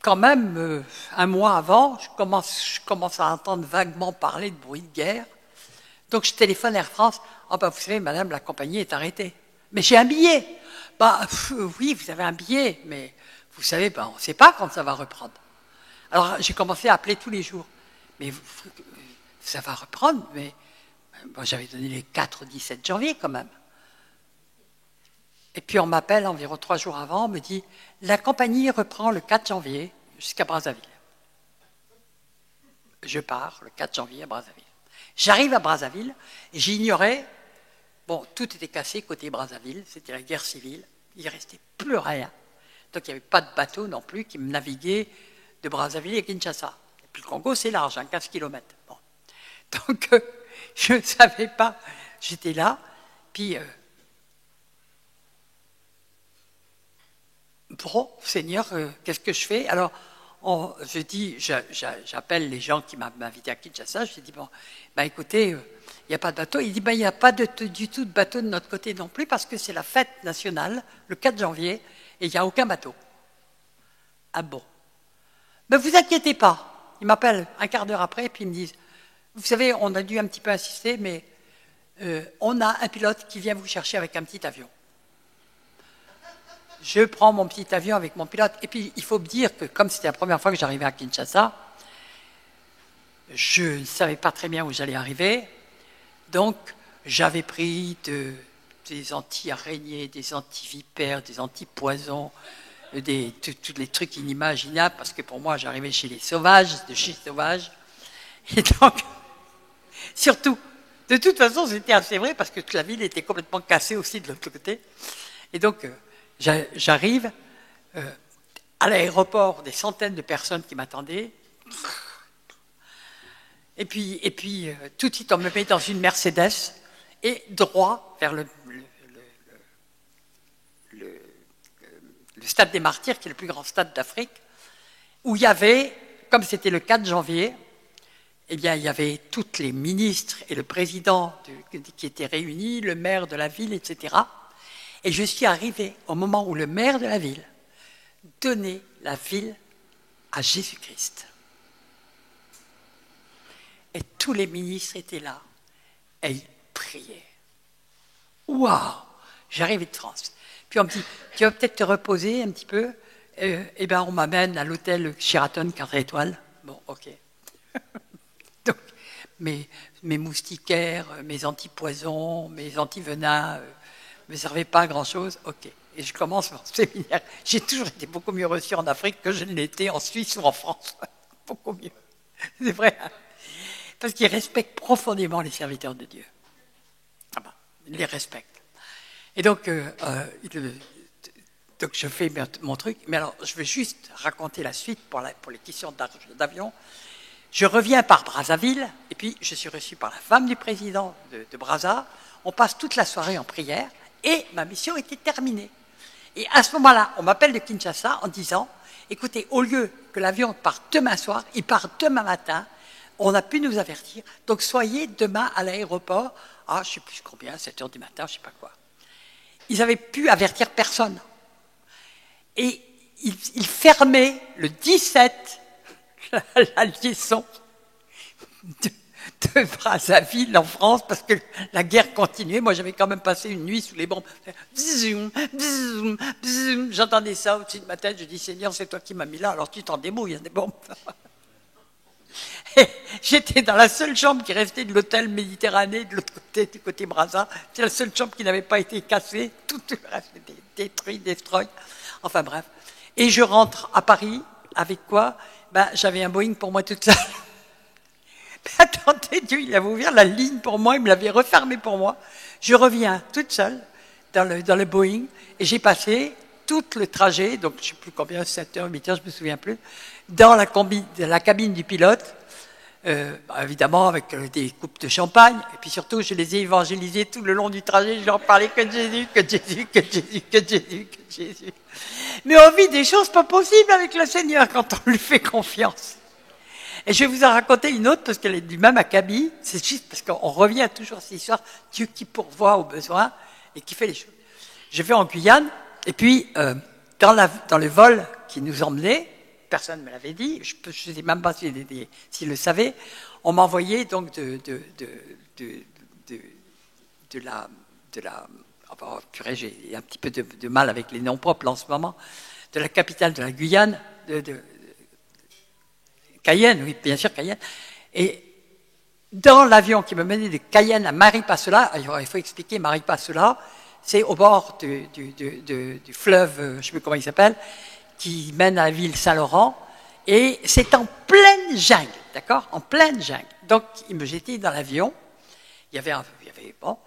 Quand même, un mois avant, je commence à entendre vaguement parler de bruit de guerre. Donc je téléphone Air France. « Ah ben vous savez, madame, la compagnie est arrêtée. »« Mais j'ai un billet. » »« Oui, vous avez un billet, mais vous savez, on ne sait pas quand ça va reprendre. » Alors j'ai commencé à appeler tous les jours. Mais ça va reprendre, mais bon, j'avais donné les 4-17 janvier quand même. Et puis on m'appelle environ 3 jours avant, on me dit « La compagnie reprend le 4 janvier jusqu'à Brazzaville. » Je pars le 4 janvier à Brazzaville. J'arrive à Brazzaville et j'ignorais, bon, tout était cassé côté Brazzaville, c'était la guerre civile, il ne restait plus rien. Donc il n'y avait pas de bateau non plus qui me naviguait de Brazzaville et Kinshasa. Et puis le Congo, c'est large, 15 km. Bon. Donc je ne savais pas, j'étais là, puis bon, Seigneur, qu'est-ce que je fais? Alors, je dis, j'appelle les gens qui m'ont invité à Kinshasa, je dis, bon, ben écoutez, il n'y a pas de bateau. Il dit, ben il n'y a pas du tout de bateau de notre côté non plus, parce que c'est la fête nationale, le 4 janvier, et il n'y a aucun bateau. Ah bon? Ben vous inquiétez pas. Ils m'appellent un quart d'heure après, puis ils me disent, vous savez, on a dû un petit peu insister, mais on a un pilote qui vient vous chercher avec un petit avion. Je prends mon petit avion avec mon pilote. Et puis, il faut me dire que comme c'était la première fois que j'arrivais à Kinshasa, je ne savais pas très bien où j'allais arriver. Donc, j'avais pris des anti-araignées, des anti-vipères, des anti-poisons, tous les trucs inimaginables, parce que pour moi, j'arrivais chez les sauvages, de chez les sauvages. Et donc, surtout, de toute façon, c'était assez vrai, parce que toute la ville était complètement cassée aussi de l'autre côté. Et donc, j'arrive à l'aéroport, des centaines de personnes qui m'attendaient. Et puis tout de suite, on me met dans une Mercedes et droit vers le stade des Martyrs, qui est le plus grand stade d'Afrique, où il y avait, comme c'était le 4 janvier, eh bien, il y avait tous les ministres et le président qui étaient réunis, le maire de la ville, etc. Et je suis arrivé au moment où le maire de la ville donnait la ville à Jésus-Christ. Et tous les ministres étaient là. Et ils priaient. Waouh! J'arrivais de France. Puis on me dit, tu vas peut-être te reposer un petit peu. Eh bien, on m'amène à l'hôtel Sheraton 4 étoiles. Bon, ok. Donc, mes moustiquaires, mes antipoisons, mes antivenins ne me servaient pas à grand-chose. Ok. Et je commence mon séminaire. J'ai toujours été beaucoup mieux reçu en Afrique que je ne l'étais en Suisse ou en France. Beaucoup mieux. C'est vrai. Hein? Parce qu'ils respectent profondément les serviteurs de Dieu. Ah ben, ils les respectent. Et donc, donc je fais mon truc. Mais alors, je vais juste raconter la suite pour les questions d'avion. Je reviens par Brazzaville, et puis je suis reçu par la femme du président de Brazza. On passe toute la soirée en prière, et ma mission était terminée. Et à ce moment-là, on m'appelle de Kinshasa en disant, écoutez, au lieu que l'avion parte demain soir, il part demain matin. On a pu nous avertir, donc soyez demain à l'aéroport, je ne sais plus combien, 7h du matin, je ne sais pas quoi. Ils avaient pu avertir personne. Et ils fermaient le 17 la liaison de Brazzaville en France, parce que la guerre continuait. Moi, j'avais quand même passé une nuit sous les bombes. Bzoum, bzoum, bzoum. J'entendais ça au-dessus de ma tête, je dis, Seigneur, c'est toi qui m'as mis là, alors tu t'en débrouilles, il y a des bombes. J'étais dans la seule chambre qui restait de l'hôtel Méditerranée, de l'autre côté, du côté Brazza. C'est la seule chambre qui n'avait pas été cassée. Tout le reste était détruit, destroy. Enfin bref. Et je rentre à Paris avec quoi? J'avais un Boeing pour moi toute seule. Mais attendez, Dieu, il avait ouvert la ligne pour moi, il me l'avait refermée pour moi. Je reviens toute seule dans le Boeing et j'ai passé tout le trajet, donc je ne sais plus combien, 7h, 8h, je ne me souviens plus, dans la cabine du pilote. Évidemment avec des coupes de champagne, et puis surtout je les ai évangélisés tout le long du trajet, je leur parlais que de Jésus, que de Jésus, que de Jésus, que de Jésus, que de Jésus. Mais on vit des choses pas possibles avec le Seigneur quand on lui fait confiance. Et je vais vous en raconter une autre parce qu'elle est du même acabit, c'est juste parce qu'on revient toujours à cette histoire, Dieu qui pourvoit aux besoins et qui fait les choses. Je vais en Guyane, et puis dans le vol qui nous emmenait, personne ne me l'avait dit, je ne sais même pas s'ils le savaient, on m'a envoyé donc de la oh, purée, j'ai un petit peu de mal avec les noms propres en ce moment, de la capitale de la Guyane, de Cayenne, oui, bien sûr Cayenne, et dans l'avion qui me menait de Cayenne à Maripasola, il faut expliquer, Maripasola, c'est au bord du fleuve, je ne sais plus comment il s'appelle, qui mène à la ville Saint-Laurent, et c'est en pleine jungle, d'accord? En pleine jungle. Donc, il me jetait dans l'avion, bon,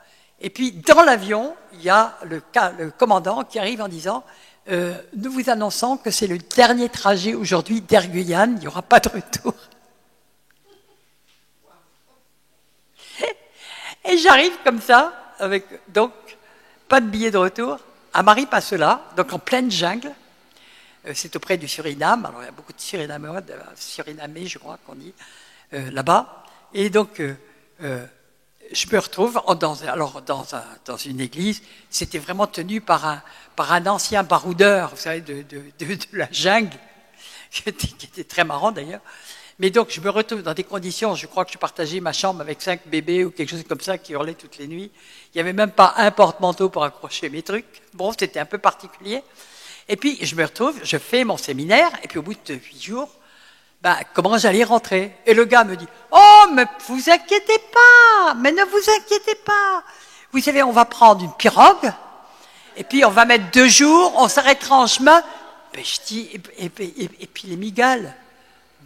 et puis dans l'avion, il y a le commandant qui arrive en disant, nous vous annonçons que c'est le dernier trajet aujourd'hui d'Air Guyane, il n'y aura pas de retour. Et j'arrive comme ça, avec donc pas de billet de retour, à Maripasola, donc en pleine jungle. C'est auprès du Suriname, alors il y a beaucoup de Surinamais, je crois qu'on dit, là-bas. Et donc, je me retrouve dans une église, c'était vraiment tenu par un ancien baroudeur, vous savez, de la jungle, qui était très marrant d'ailleurs. Mais donc, je me retrouve dans des conditions, je crois que je partageais ma chambre avec 5 bébés ou quelque chose comme ça qui hurlaient toutes les nuits. Il n'y avait même pas un porte-manteau pour accrocher mes trucs. Bon, c'était un peu particulier. Et puis, je me retrouve, je fais mon séminaire, et puis au bout de 8 jours, comment j'allais rentrer? Et le gars me dit, oh, mais vous inquiétez pas, mais ne vous inquiétez pas. Vous savez, on va prendre une pirogue, et puis on va mettre 2 jours, on s'arrêtera en chemin. Ben, je dis, et puis les migales.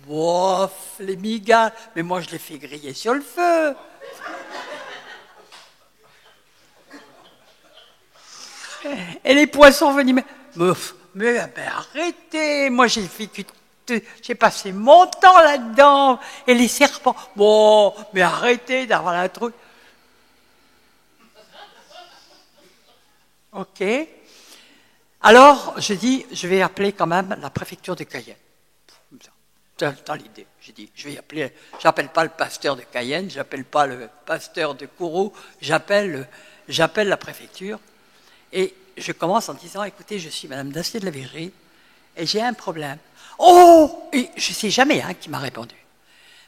Bof, les migales. Mais moi, je les fais griller sur le feu. Et les poissons venaient, mais arrêtez, moi j'ai passé mon temps là-dedans, et les serpents, bon, mais arrêtez d'avoir la trouille. Ok. Alors, je dis, je vais appeler quand même la préfecture de Cayenne. dans l'idée. J'ai dit, j'appelle pas le pasteur de Cayenne, j'appelle pas le pasteur de Kourou, j'appelle la préfecture. Et je commence en disant, écoutez, je suis Madame Dacier de la Vigerie et j'ai un problème. Oh! Et je ne sais jamais qui m'a répondu.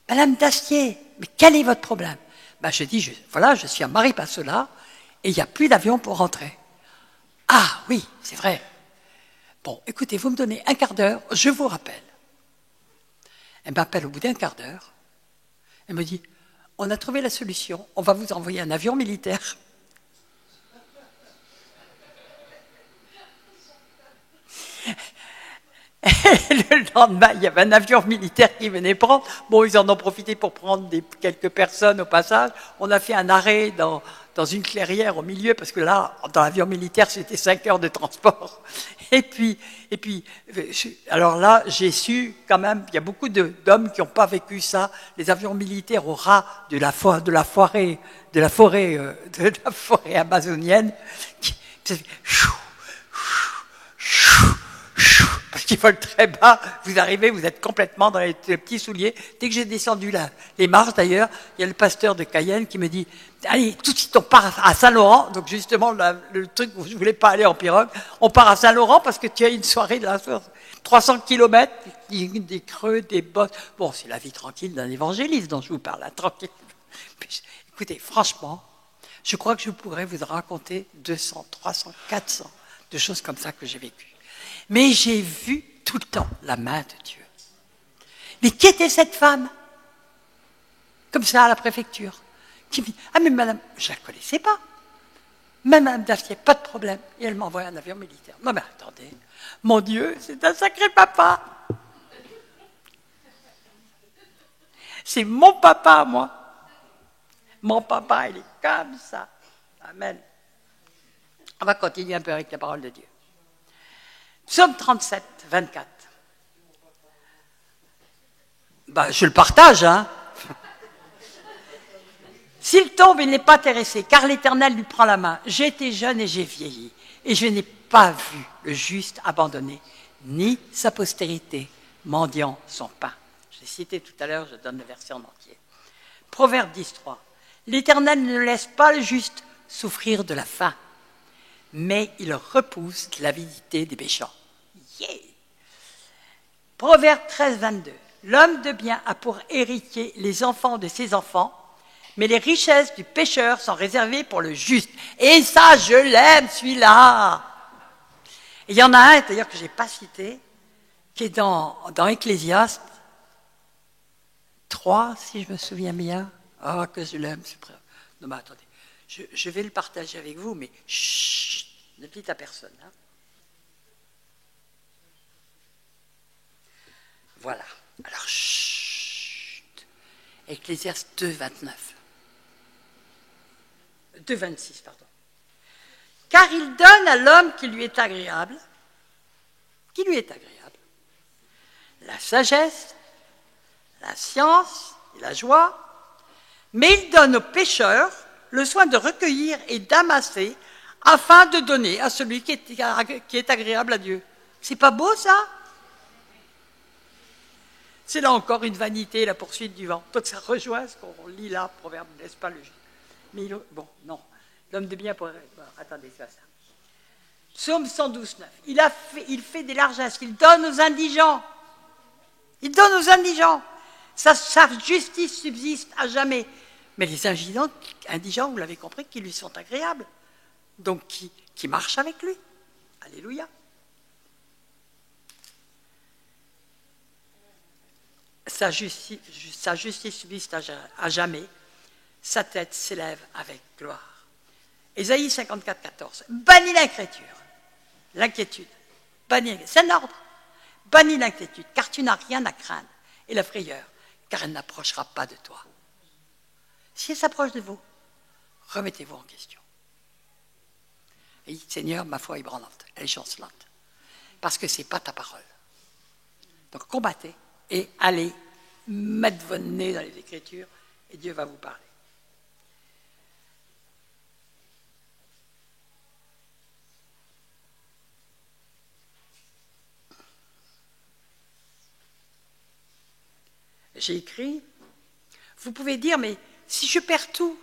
Madame Dacier, mais quel est votre problème? Je dis, voilà, je suis à Maripasola et il n'y a plus d'avion pour rentrer. Ah oui, c'est vrai. Bon, écoutez, vous me donnez un quart d'heure, je vous rappelle. Elle m'appelle au bout d'un quart d'heure. Elle me dit, on a trouvé la solution, on va vous envoyer un avion militaire. Et le lendemain, il y avait un avion militaire qui venait prendre. Bon, ils en ont profité pour prendre quelques personnes au passage. On a fait un arrêt dans une clairière au milieu, parce que là, dans l'avion militaire, c'était 5 heures de transport. Et puis, alors là, j'ai su quand même, il y a beaucoup d'hommes qui n'ont pas vécu ça. Les avions militaires au ras de la forêt amazonienne, parce qu'ils volent très bas, vous arrivez, vous êtes complètement dans les petits souliers. Dès que j'ai descendu les marches d'ailleurs, il y a le pasteur de Cayenne qui me dit « Allez, tout de suite on part à Saint-Laurent », donc justement le truc où je ne voulais pas aller en pirogue, on part à Saint-Laurent parce que tu as une soirée de la soirée, 300 kilomètres, des creux, des bosses. Bon, c'est la vie tranquille d'un évangéliste dont je vous parle, tranquille. Puis, écoutez, franchement, je crois que je pourrais vous raconter 200, 300, 400 de choses comme ça que j'ai vécues. Mais j'ai vu tout le temps la main de Dieu. Mais qui était cette femme? Comme ça, à la préfecture. Qui me dit, ah mais madame, je ne la connaissais pas. Même madame Dacier, pas de problème. Et elle m'envoie un avion militaire. Non mais attendez, mon Dieu, c'est un sacré papa. C'est mon papa, moi. Mon papa, il est comme ça. Amen. On va continuer un peu avec la parole de Dieu. Psaume 37, 24. Je le partage, S'il tombe, il n'est pas intéressé, car l'Éternel lui prend la main. J'ai été jeune et j'ai vieilli, et je n'ai pas vu le juste abandonné, ni sa postérité mendiant son pain. Je l'ai cité tout à l'heure, je donne le verset en entier. Proverbe 10.3. L'Éternel ne laisse pas le juste souffrir de la faim, mais il repousse l'avidité des méchants. Yeah. Proverbe 13.22. L'homme de bien a pour héritier les enfants de ses enfants, mais les richesses du pécheur sont réservées pour le juste. Et ça, je l'aime, celui-là. Et il y en a un, d'ailleurs, que je n'ai pas cité, qui est dans Ecclésiaste 3, si je me souviens bien. Ah, que je l'aime, c'est vrai. Non, mais attendez, je vais le partager avec vous, mais chut, ne dites à personne. Voilà. Alors, chut. Ecclésiaste 2.29. 2.26, pardon. Car il donne à l'homme qui lui est agréable, la sagesse, la science et la joie, mais il donne aux pécheurs le soin de recueillir et d'amasser afin de donner à celui qui est agréable à Dieu. C'est pas beau, ça? C'est là encore une vanité, la poursuite du vent. Donc ça rejoint ce qu'on lit là, proverbe, n'est-ce pas le juste? Mais bon, non. L'homme de bien pourrait... Bon, attendez, c'est ça. Psaume 112.9. Il fait des largesses, il donne aux indigents. Il donne aux indigents. Sa justice subsiste à jamais. Mais les indigents, vous l'avez compris, qui lui sont agréables. Donc qui marchent avec lui. Alléluia. Sa justice subsiste à jamais. Sa tête s'élève avec gloire. Ésaïe 54.14. Bannis l'inquiétude. C'est un ordre. Bannis l'inquiétude, car tu n'as rien à craindre. Et la frayeur, car elle n'approchera pas de toi. Si elle s'approche de vous, remettez-vous en question. Et dites, Seigneur, ma foi est branlante, elle est chancelante. Parce que ce n'est pas ta parole. Donc combattez et allez mettre votre nez dans les Écritures et Dieu va vous parler. j'ai écrit, vous pouvez dire, mais si je perds tout,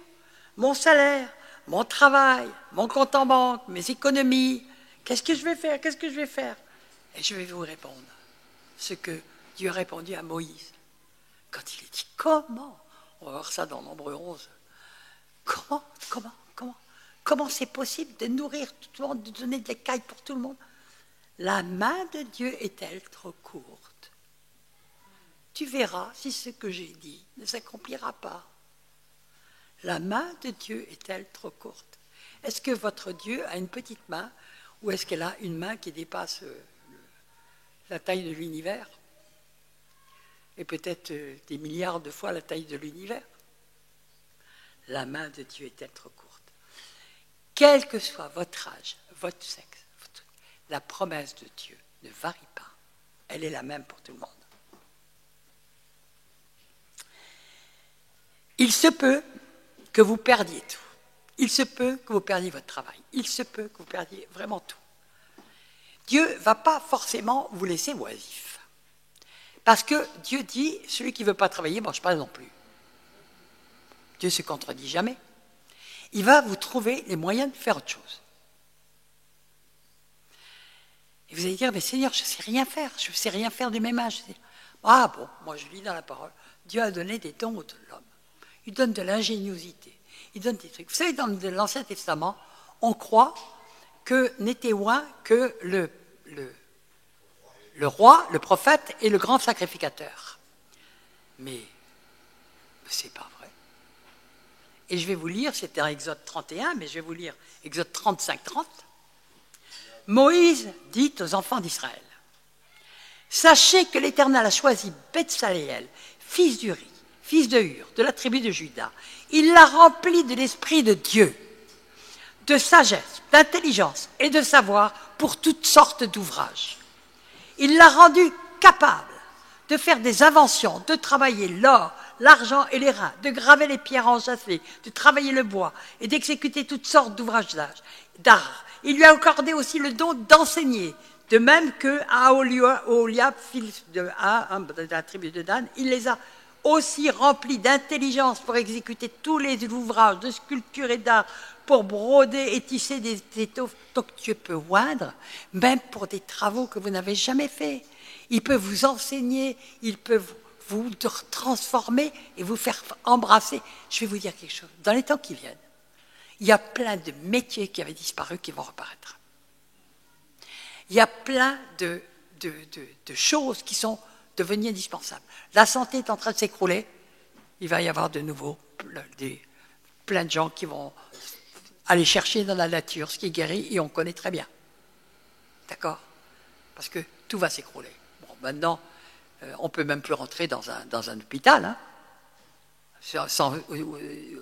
mon salaire, mon travail, mon compte en banque, mes économies, qu'est-ce que je vais faire? Qu'est-ce que je vais faire? Et je vais vous répondre ce que Dieu a répondu à Moïse. Quand il a dit, comment? On va voir ça dans Nombre 11. Comment c'est possible de nourrir tout le monde, de donner de l'écaille pour tout le monde? La main de Dieu est-elle trop courte? Tu verras si ce que j'ai dit ne s'accomplira pas. La main de Dieu est-elle trop courte? Est-ce que votre Dieu a une petite main ou est-ce qu'elle a une main qui dépasse la taille de l'univers? Et peut-être des milliards de fois la taille de l'univers? La main de Dieu est-elle trop courte? Quel que soit votre âge, votre sexe, la promesse de Dieu ne varie pas. Elle est la même pour tout le monde. Il se peut que vous perdiez tout. Il se peut que vous perdiez votre travail. Il se peut que vous perdiez vraiment tout. Dieu ne va pas forcément vous laisser oisif. Parce que Dieu dit, celui qui ne veut pas travailler ne mange pas non plus. Dieu ne se contredit jamais. Il va vous trouver les moyens de faire autre chose. Et vous allez dire, mais Seigneur, je ne sais rien faire. Je ne sais rien faire de mes mains. Ah bon, moi je lis dans la parole. Dieu a donné des dons de l'homme. Il donne de l'ingéniosité. Il donne des trucs. Vous savez, dans l'Ancien Testament, on croit que n'était loin que le roi, le prophète et le grand sacrificateur. Mais ce n'est pas vrai. Et je vais vous lire, c'était en Exode 31, mais je vais vous lire Exode 35-30. Moïse dit aux enfants d'Israël, « Sachez que l'Éternel a choisi Betsaleël, fils d'Uri, fils de Hur, de la tribu de Juda. Il l'a rempli de l'Esprit de Dieu, de sagesse, d'intelligence et de savoir pour toutes sortes d'ouvrages. Il l'a rendu capable de faire des inventions, de travailler l'or, l'argent et les reins, de graver les pierres enchâssées, de travailler le bois et d'exécuter toutes sortes d'ouvrages d'art. Il lui a accordé aussi le don d'enseigner, de même que à Oholiab, fils de la tribu de Dan, il les a aussi remplis d'intelligence pour exécuter tous les ouvrages de sculpture et d'art, pour broder et tisser des étoffes. Donc Dieu peut oindre, même pour des travaux que vous n'avez jamais faits. Il peut vous enseigner, il peut vous transformer et vous faire embrasser. Je vais vous dire quelque chose. Dans les temps qui viennent, il y a plein de métiers qui avaient disparu qui vont reparaître. Il y a plein de choses qui sont devenues indispensables. La santé est en train de s'écrouler. Il va y avoir de nouveau plein de gens qui vont aller chercher dans la nature ce qui est guéri et on connaît très bien. D'accord? Parce que tout va s'écrouler. Bon, maintenant, on ne peut même plus rentrer dans un hôpital, hein,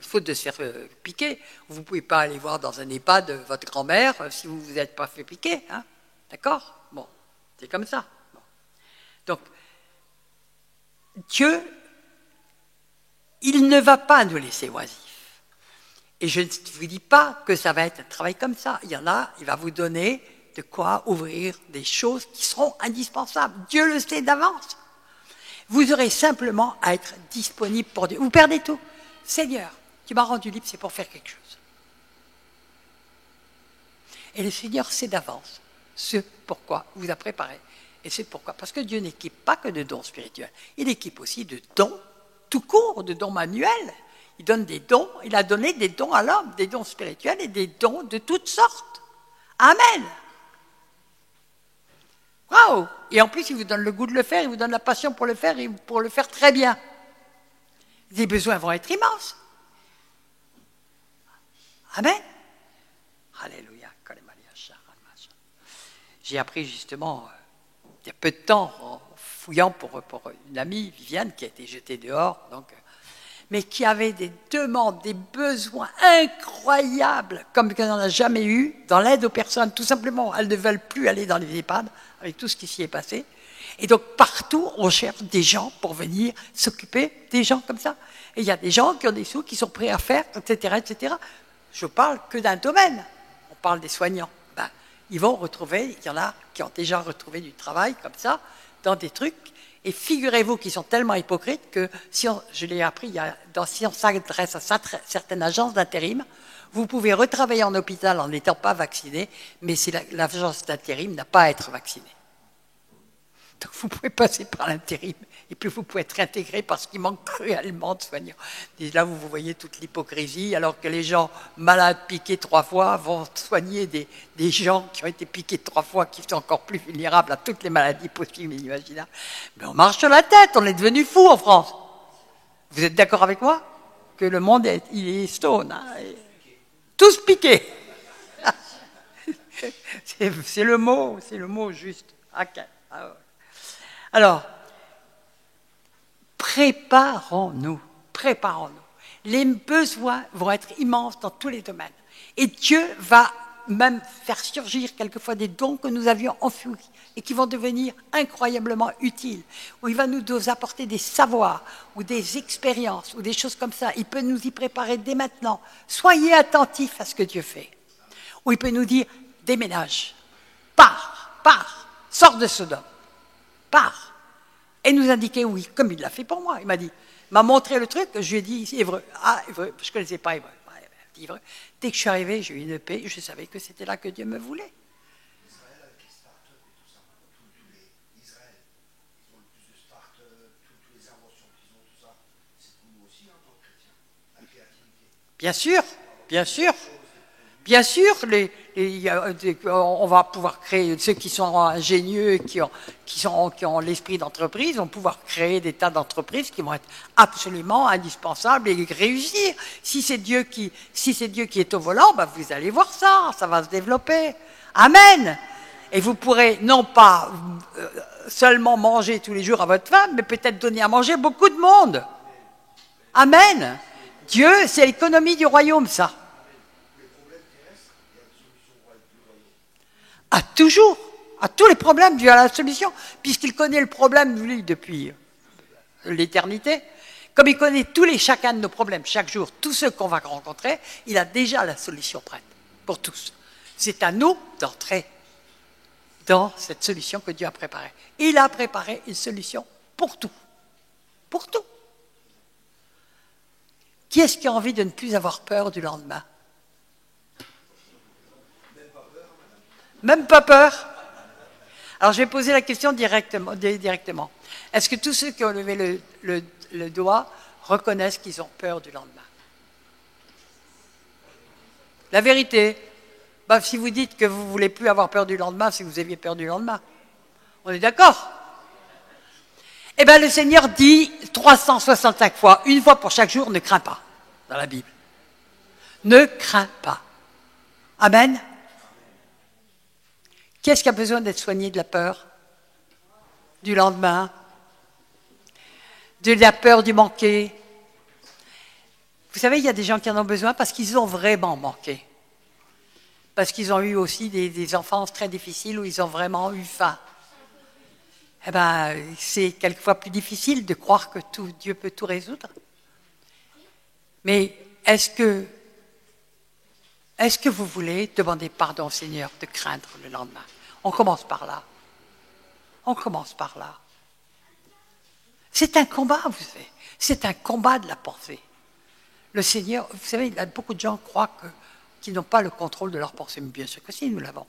faute de se faire piquer. Vous ne pouvez pas aller voir dans un EHPAD votre grand-mère si vous ne vous êtes pas fait piquer. Hein, d'accord? Bon, c'est comme ça. Bon. Donc, Dieu, il ne va pas nous laisser oisifs. Et je ne vous dis pas que ça va être un travail comme ça. Il y en a, il va vous donner de quoi ouvrir des choses qui seront indispensables. Dieu le sait d'avance. Vous aurez simplement à être disponible pour Dieu. Vous perdez tout. Seigneur, tu m'as rendu libre, c'est pour faire quelque chose. Et le Seigneur sait d'avance ce pourquoi vous a préparé. Et c'est pourquoi. Parce que Dieu n'équipe pas que de dons spirituels. Il équipe aussi de dons tout court, de dons manuels. Il donne des dons. Il a donné des dons à l'homme, des dons spirituels et des dons de toutes sortes. Amen. Waouh! Et en plus, il vous donne le goût de le faire, il vous donne la passion pour le faire et pour le faire très bien. Les besoins vont être immenses. Amen. Alléluia. J'ai appris justement, il y a peu de temps, en fouillant pour une amie, Viviane, qui a été jetée dehors, donc, mais qui avait des demandes, des besoins incroyables, comme qu'elle n'en a jamais eu, dans l'aide aux personnes. Tout simplement, elles ne veulent plus aller dans les EHPAD, avec tout ce qui s'y est passé. Et donc, partout, on cherche des gens pour venir s'occuper des gens comme ça. Et il y a des gens qui ont des sous, qui sont prêts à faire, etc., etc. Je parle que d'un domaine. On parle des soignants. Ben, ils vont retrouver, il y en a qui ont déjà retrouvé du travail comme ça, dans des trucs, et figurez-vous qu'ils sont tellement hypocrites que, je l'ai appris, si on s'adresse à certaines agences d'intérim, vous pouvez retravailler en hôpital en n'étant pas vacciné, mais l'agence d'intérim n'a pas à être vaccinée. Donc vous pouvez passer par l'intérim et puis vous pouvez être intégré parce qu'il manque cruellement de soignants. Et là, vous voyez toute l'hypocrisie, alors que les gens malades piqués 3 fois vont soigner des gens qui ont été piqués 3 fois, qui sont encore plus vulnérables à toutes les maladies possibles et imaginables. Mais on marche sur la tête, on est devenu fou en France. Vous êtes d'accord avec moi que le monde il est stone, hein, tous piqués. C'est le mot juste. Okay. Alors, préparons-nous. Les besoins vont être immenses dans tous les domaines. Et Dieu va même faire surgir quelquefois des dons que nous avions enfouis et qui vont devenir incroyablement utiles. Où il va nous apporter des savoirs ou des expériences ou des choses comme ça. Il peut nous y préparer dès maintenant. Soyez attentifs à ce que Dieu fait. Ou il peut nous dire, déménage, pars, sors de Sodome, pars. Et nous indiquer oui, comme il l'a fait pour moi. Il m'a montré le truc, je lui ai dit, hébreu. Ah, hébreu, je ne connaissais pas hébreu. Hébreu. Dès que je suis arrivé, j'ai eu une épée, je savais que c'était là que Dieu me voulait. Israël avec les startups et tout ça, Israël, ils ont le plus de startups, toutes les inventions qu'ils ont, tout ça, c'est pour nous aussi, en tant que chrétiens, la créativité. Bien sûr, on va pouvoir créer, ceux qui sont ingénieux, qui ont l'esprit d'entreprise, vont pouvoir créer des tas d'entreprises qui vont être absolument indispensables et réussir. Si c'est Dieu qui est au volant, ben vous allez voir ça va se développer. Amen. Et vous pourrez non pas seulement manger tous les jours à votre femme, mais peut-être donner à manger beaucoup de monde. Amen. Dieu, c'est l'économie du royaume, ça. Toujours, à tous les problèmes, Dieu a la solution, puisqu'il connaît le problème, lui, depuis l'éternité. Comme il connaît chacun de nos problèmes, chaque jour, tous ceux qu'on va rencontrer, il a déjà la solution prête, pour tous. C'est à nous d'entrer dans cette solution que Dieu a préparée. Il a préparé une solution pour tout. Pour tout. Qui est-ce qui a envie de ne plus avoir peur du lendemain ? Même pas peur. Alors je vais poser la question directement. Est-ce que tous ceux qui ont levé le doigt reconnaissent qu'ils ont peur du lendemain ? La vérité, si vous dites que vous ne voulez plus avoir peur du lendemain, c'est que vous aviez peur du lendemain. On est d'accord ? Eh bien le Seigneur dit 365 fois, une fois pour chaque jour, ne crains pas, dans la Bible. Ne crains pas. Amen. Qui est-ce qui a besoin d'être soigné de la peur du lendemain, de la peur du manquer? Vous savez, il y a des gens qui en ont besoin parce qu'ils ont vraiment manqué. Parce qu'ils ont eu aussi des enfances très difficiles où ils ont vraiment eu faim. Eh bien, c'est quelquefois plus difficile de croire que Dieu peut tout résoudre. Mais est-ce que vous voulez demander pardon au Seigneur de craindre le lendemain? On commence par là. C'est un combat, vous savez. C'est un combat de la pensée. Le Seigneur, vous savez, beaucoup de gens croient qu'ils n'ont pas le contrôle de leur pensée. Mais bien sûr que si, nous l'avons.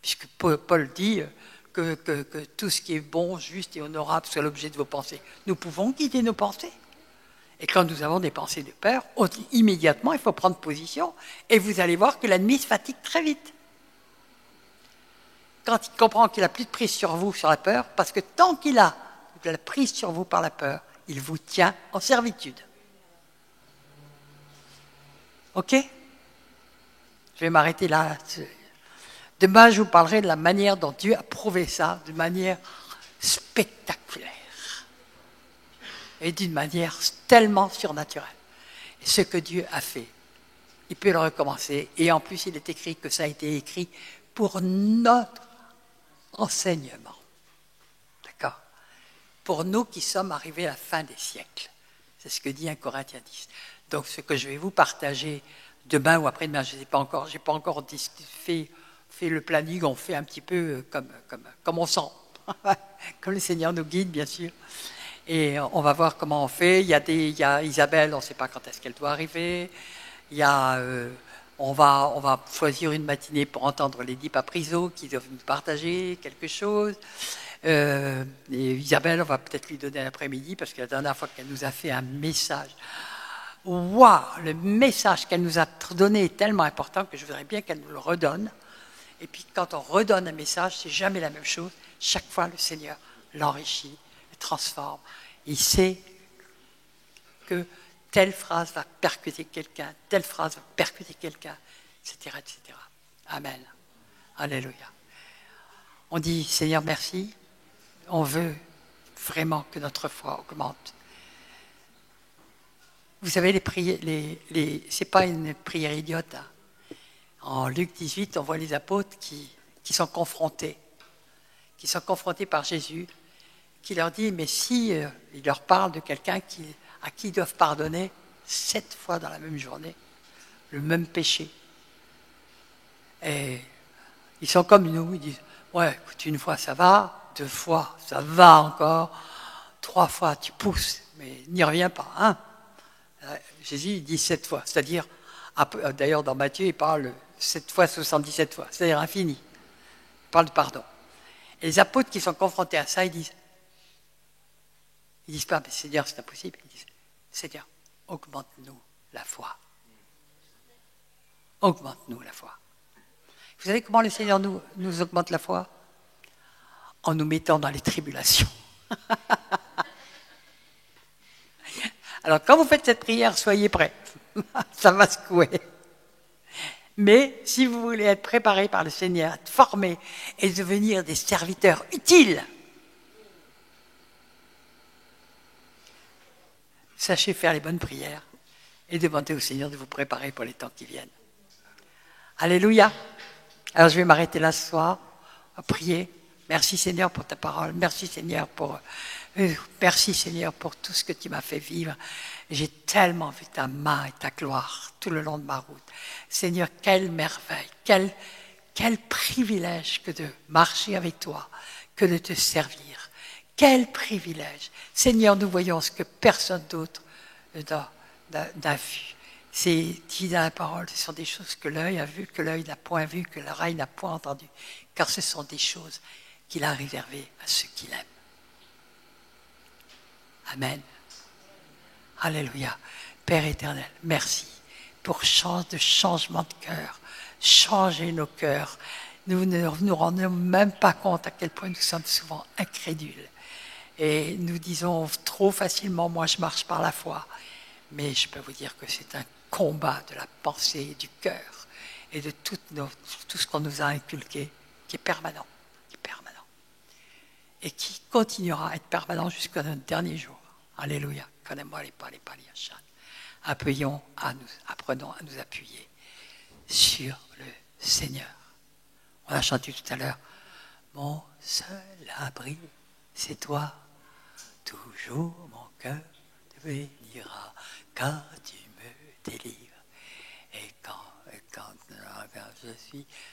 Puisque Paul dit que tout ce qui est bon, juste et honorable soit l'objet de vos pensées. Nous pouvons guider nos pensées. Et quand nous avons des pensées de peur, immédiatement, il faut prendre position. Et vous allez voir que l'ennemi se fatigue très vite. Quand il comprend qu'il n'a plus de prise sur vous, sur la peur, parce que tant qu'il a de la prise sur vous par la peur, il vous tient en servitude. Ok ? Je vais m'arrêter là. Demain, je vous parlerai de la manière dont Dieu a prouvé ça, de manière spectaculaire. Et d'une manière tellement surnaturelle. Et ce que Dieu a fait, il peut le recommencer. Et en plus, il est écrit que ça a été écrit pour notre enseignement. D'accord ? Pour nous qui sommes arrivés à la fin des siècles. C'est ce que dit 1 Corinthiens 10. Donc, ce que je vais vous partager demain ou après-demain, je n'ai pas encore fait le planning, on fait un petit peu comme on sent. Comme le Seigneur nous guide, bien sûr. Et on va voir comment on fait. Il y a Isabelle, on ne sait pas quand est-ce qu'elle doit arriver. On va choisir une matinée pour entendre Lady Papriso qui doit nous partager quelque chose. Et Isabelle, on va peut-être lui donner l'après-midi parce que la dernière fois qu'elle nous a fait un message, waouh, le message qu'elle nous a donné est tellement important que je voudrais bien qu'elle nous le redonne. Et puis quand on redonne un message, c'est jamais la même chose. Chaque fois, le Seigneur l'enrichit, le transforme. Il sait que telle phrase va percuter quelqu'un, telle phrase va percuter quelqu'un, etc., etc. Amen. Alléluia. On dit, Seigneur, merci. On veut vraiment que notre foi augmente. Vous savez, c'est pas une prière idiote. Hein. En Luc 18, on voit les apôtres qui sont confrontés par Jésus, qui leur dit, mais si il leur parle de quelqu'un à qui ils doivent pardonner 7 fois dans la même journée, le même péché. Et ils sont comme nous, ils disent, ouais, écoute, 1 fois ça va, 2 fois ça va encore, 3 fois tu pousses, mais n'y reviens pas. Hein. Jésus il dit 7 fois, c'est-à-dire, d'ailleurs dans Matthieu il parle 7 fois 77 fois, c'est-à-dire infini. Il parle de pardon. Et les apôtres qui sont confrontés à ça, ils disent pas, mais Seigneur, c'est impossible. Ils disent, Seigneur, augmente-nous la foi. Augmente-nous la foi. Vous savez comment le Seigneur nous augmente la foi? En nous mettant dans les tribulations. Alors, quand vous faites cette prière, soyez prêts. Ça va secouer. Mais si vous voulez être préparé par le Seigneur, être formé et devenir des serviteurs utiles, sachez faire les bonnes prières et demandez au Seigneur de vous préparer pour les temps qui viennent. Alléluia. Alors je vais m'arrêter là ce soir, à prier. Merci Seigneur pour ta parole. Merci Seigneur pour tout ce que tu m'as fait vivre. J'ai tellement vu ta main et ta gloire tout le long de ma route. Seigneur, quelle merveille, quel privilège que de marcher avec toi, que de te servir. Quel privilège. Seigneur, nous voyons ce que personne d'autre n'a vu. C'est dit dans la parole, ce sont des choses que l'œil a vues, que l'œil n'a point vues, que l'oreille n'a point entendues, car ce sont des choses qu'il a réservées à ceux qui l'aiment. Amen. Alléluia. Père éternel, merci pour de changement de cœur, changer nos cœurs. Nous ne nous rendons même pas compte à quel point nous sommes souvent incrédules. Et nous disons trop facilement, moi je marche par la foi. Mais je peux vous dire que c'est un combat de la pensée, du cœur et de tout ce qu'on nous a inculqué, qui est permanent, et qui continuera à être permanent jusqu'à notre dernier jour. Alléluia. Apprenons à nous appuyer sur le Seigneur. On a chanté tout à l'heure, mon seul abri, c'est toi, toujours mon cœur te bénira, car tu me délivres. Et quand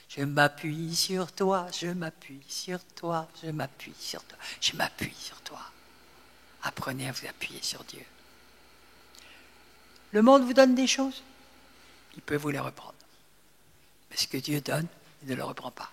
je m'appuie sur toi, je m'appuie sur toi, je m'appuie sur toi, je m'appuie sur toi. Apprenez à vous appuyer sur Dieu. Le monde vous donne des choses, il peut vous les reprendre. Mais ce que Dieu donne, il ne le reprend pas.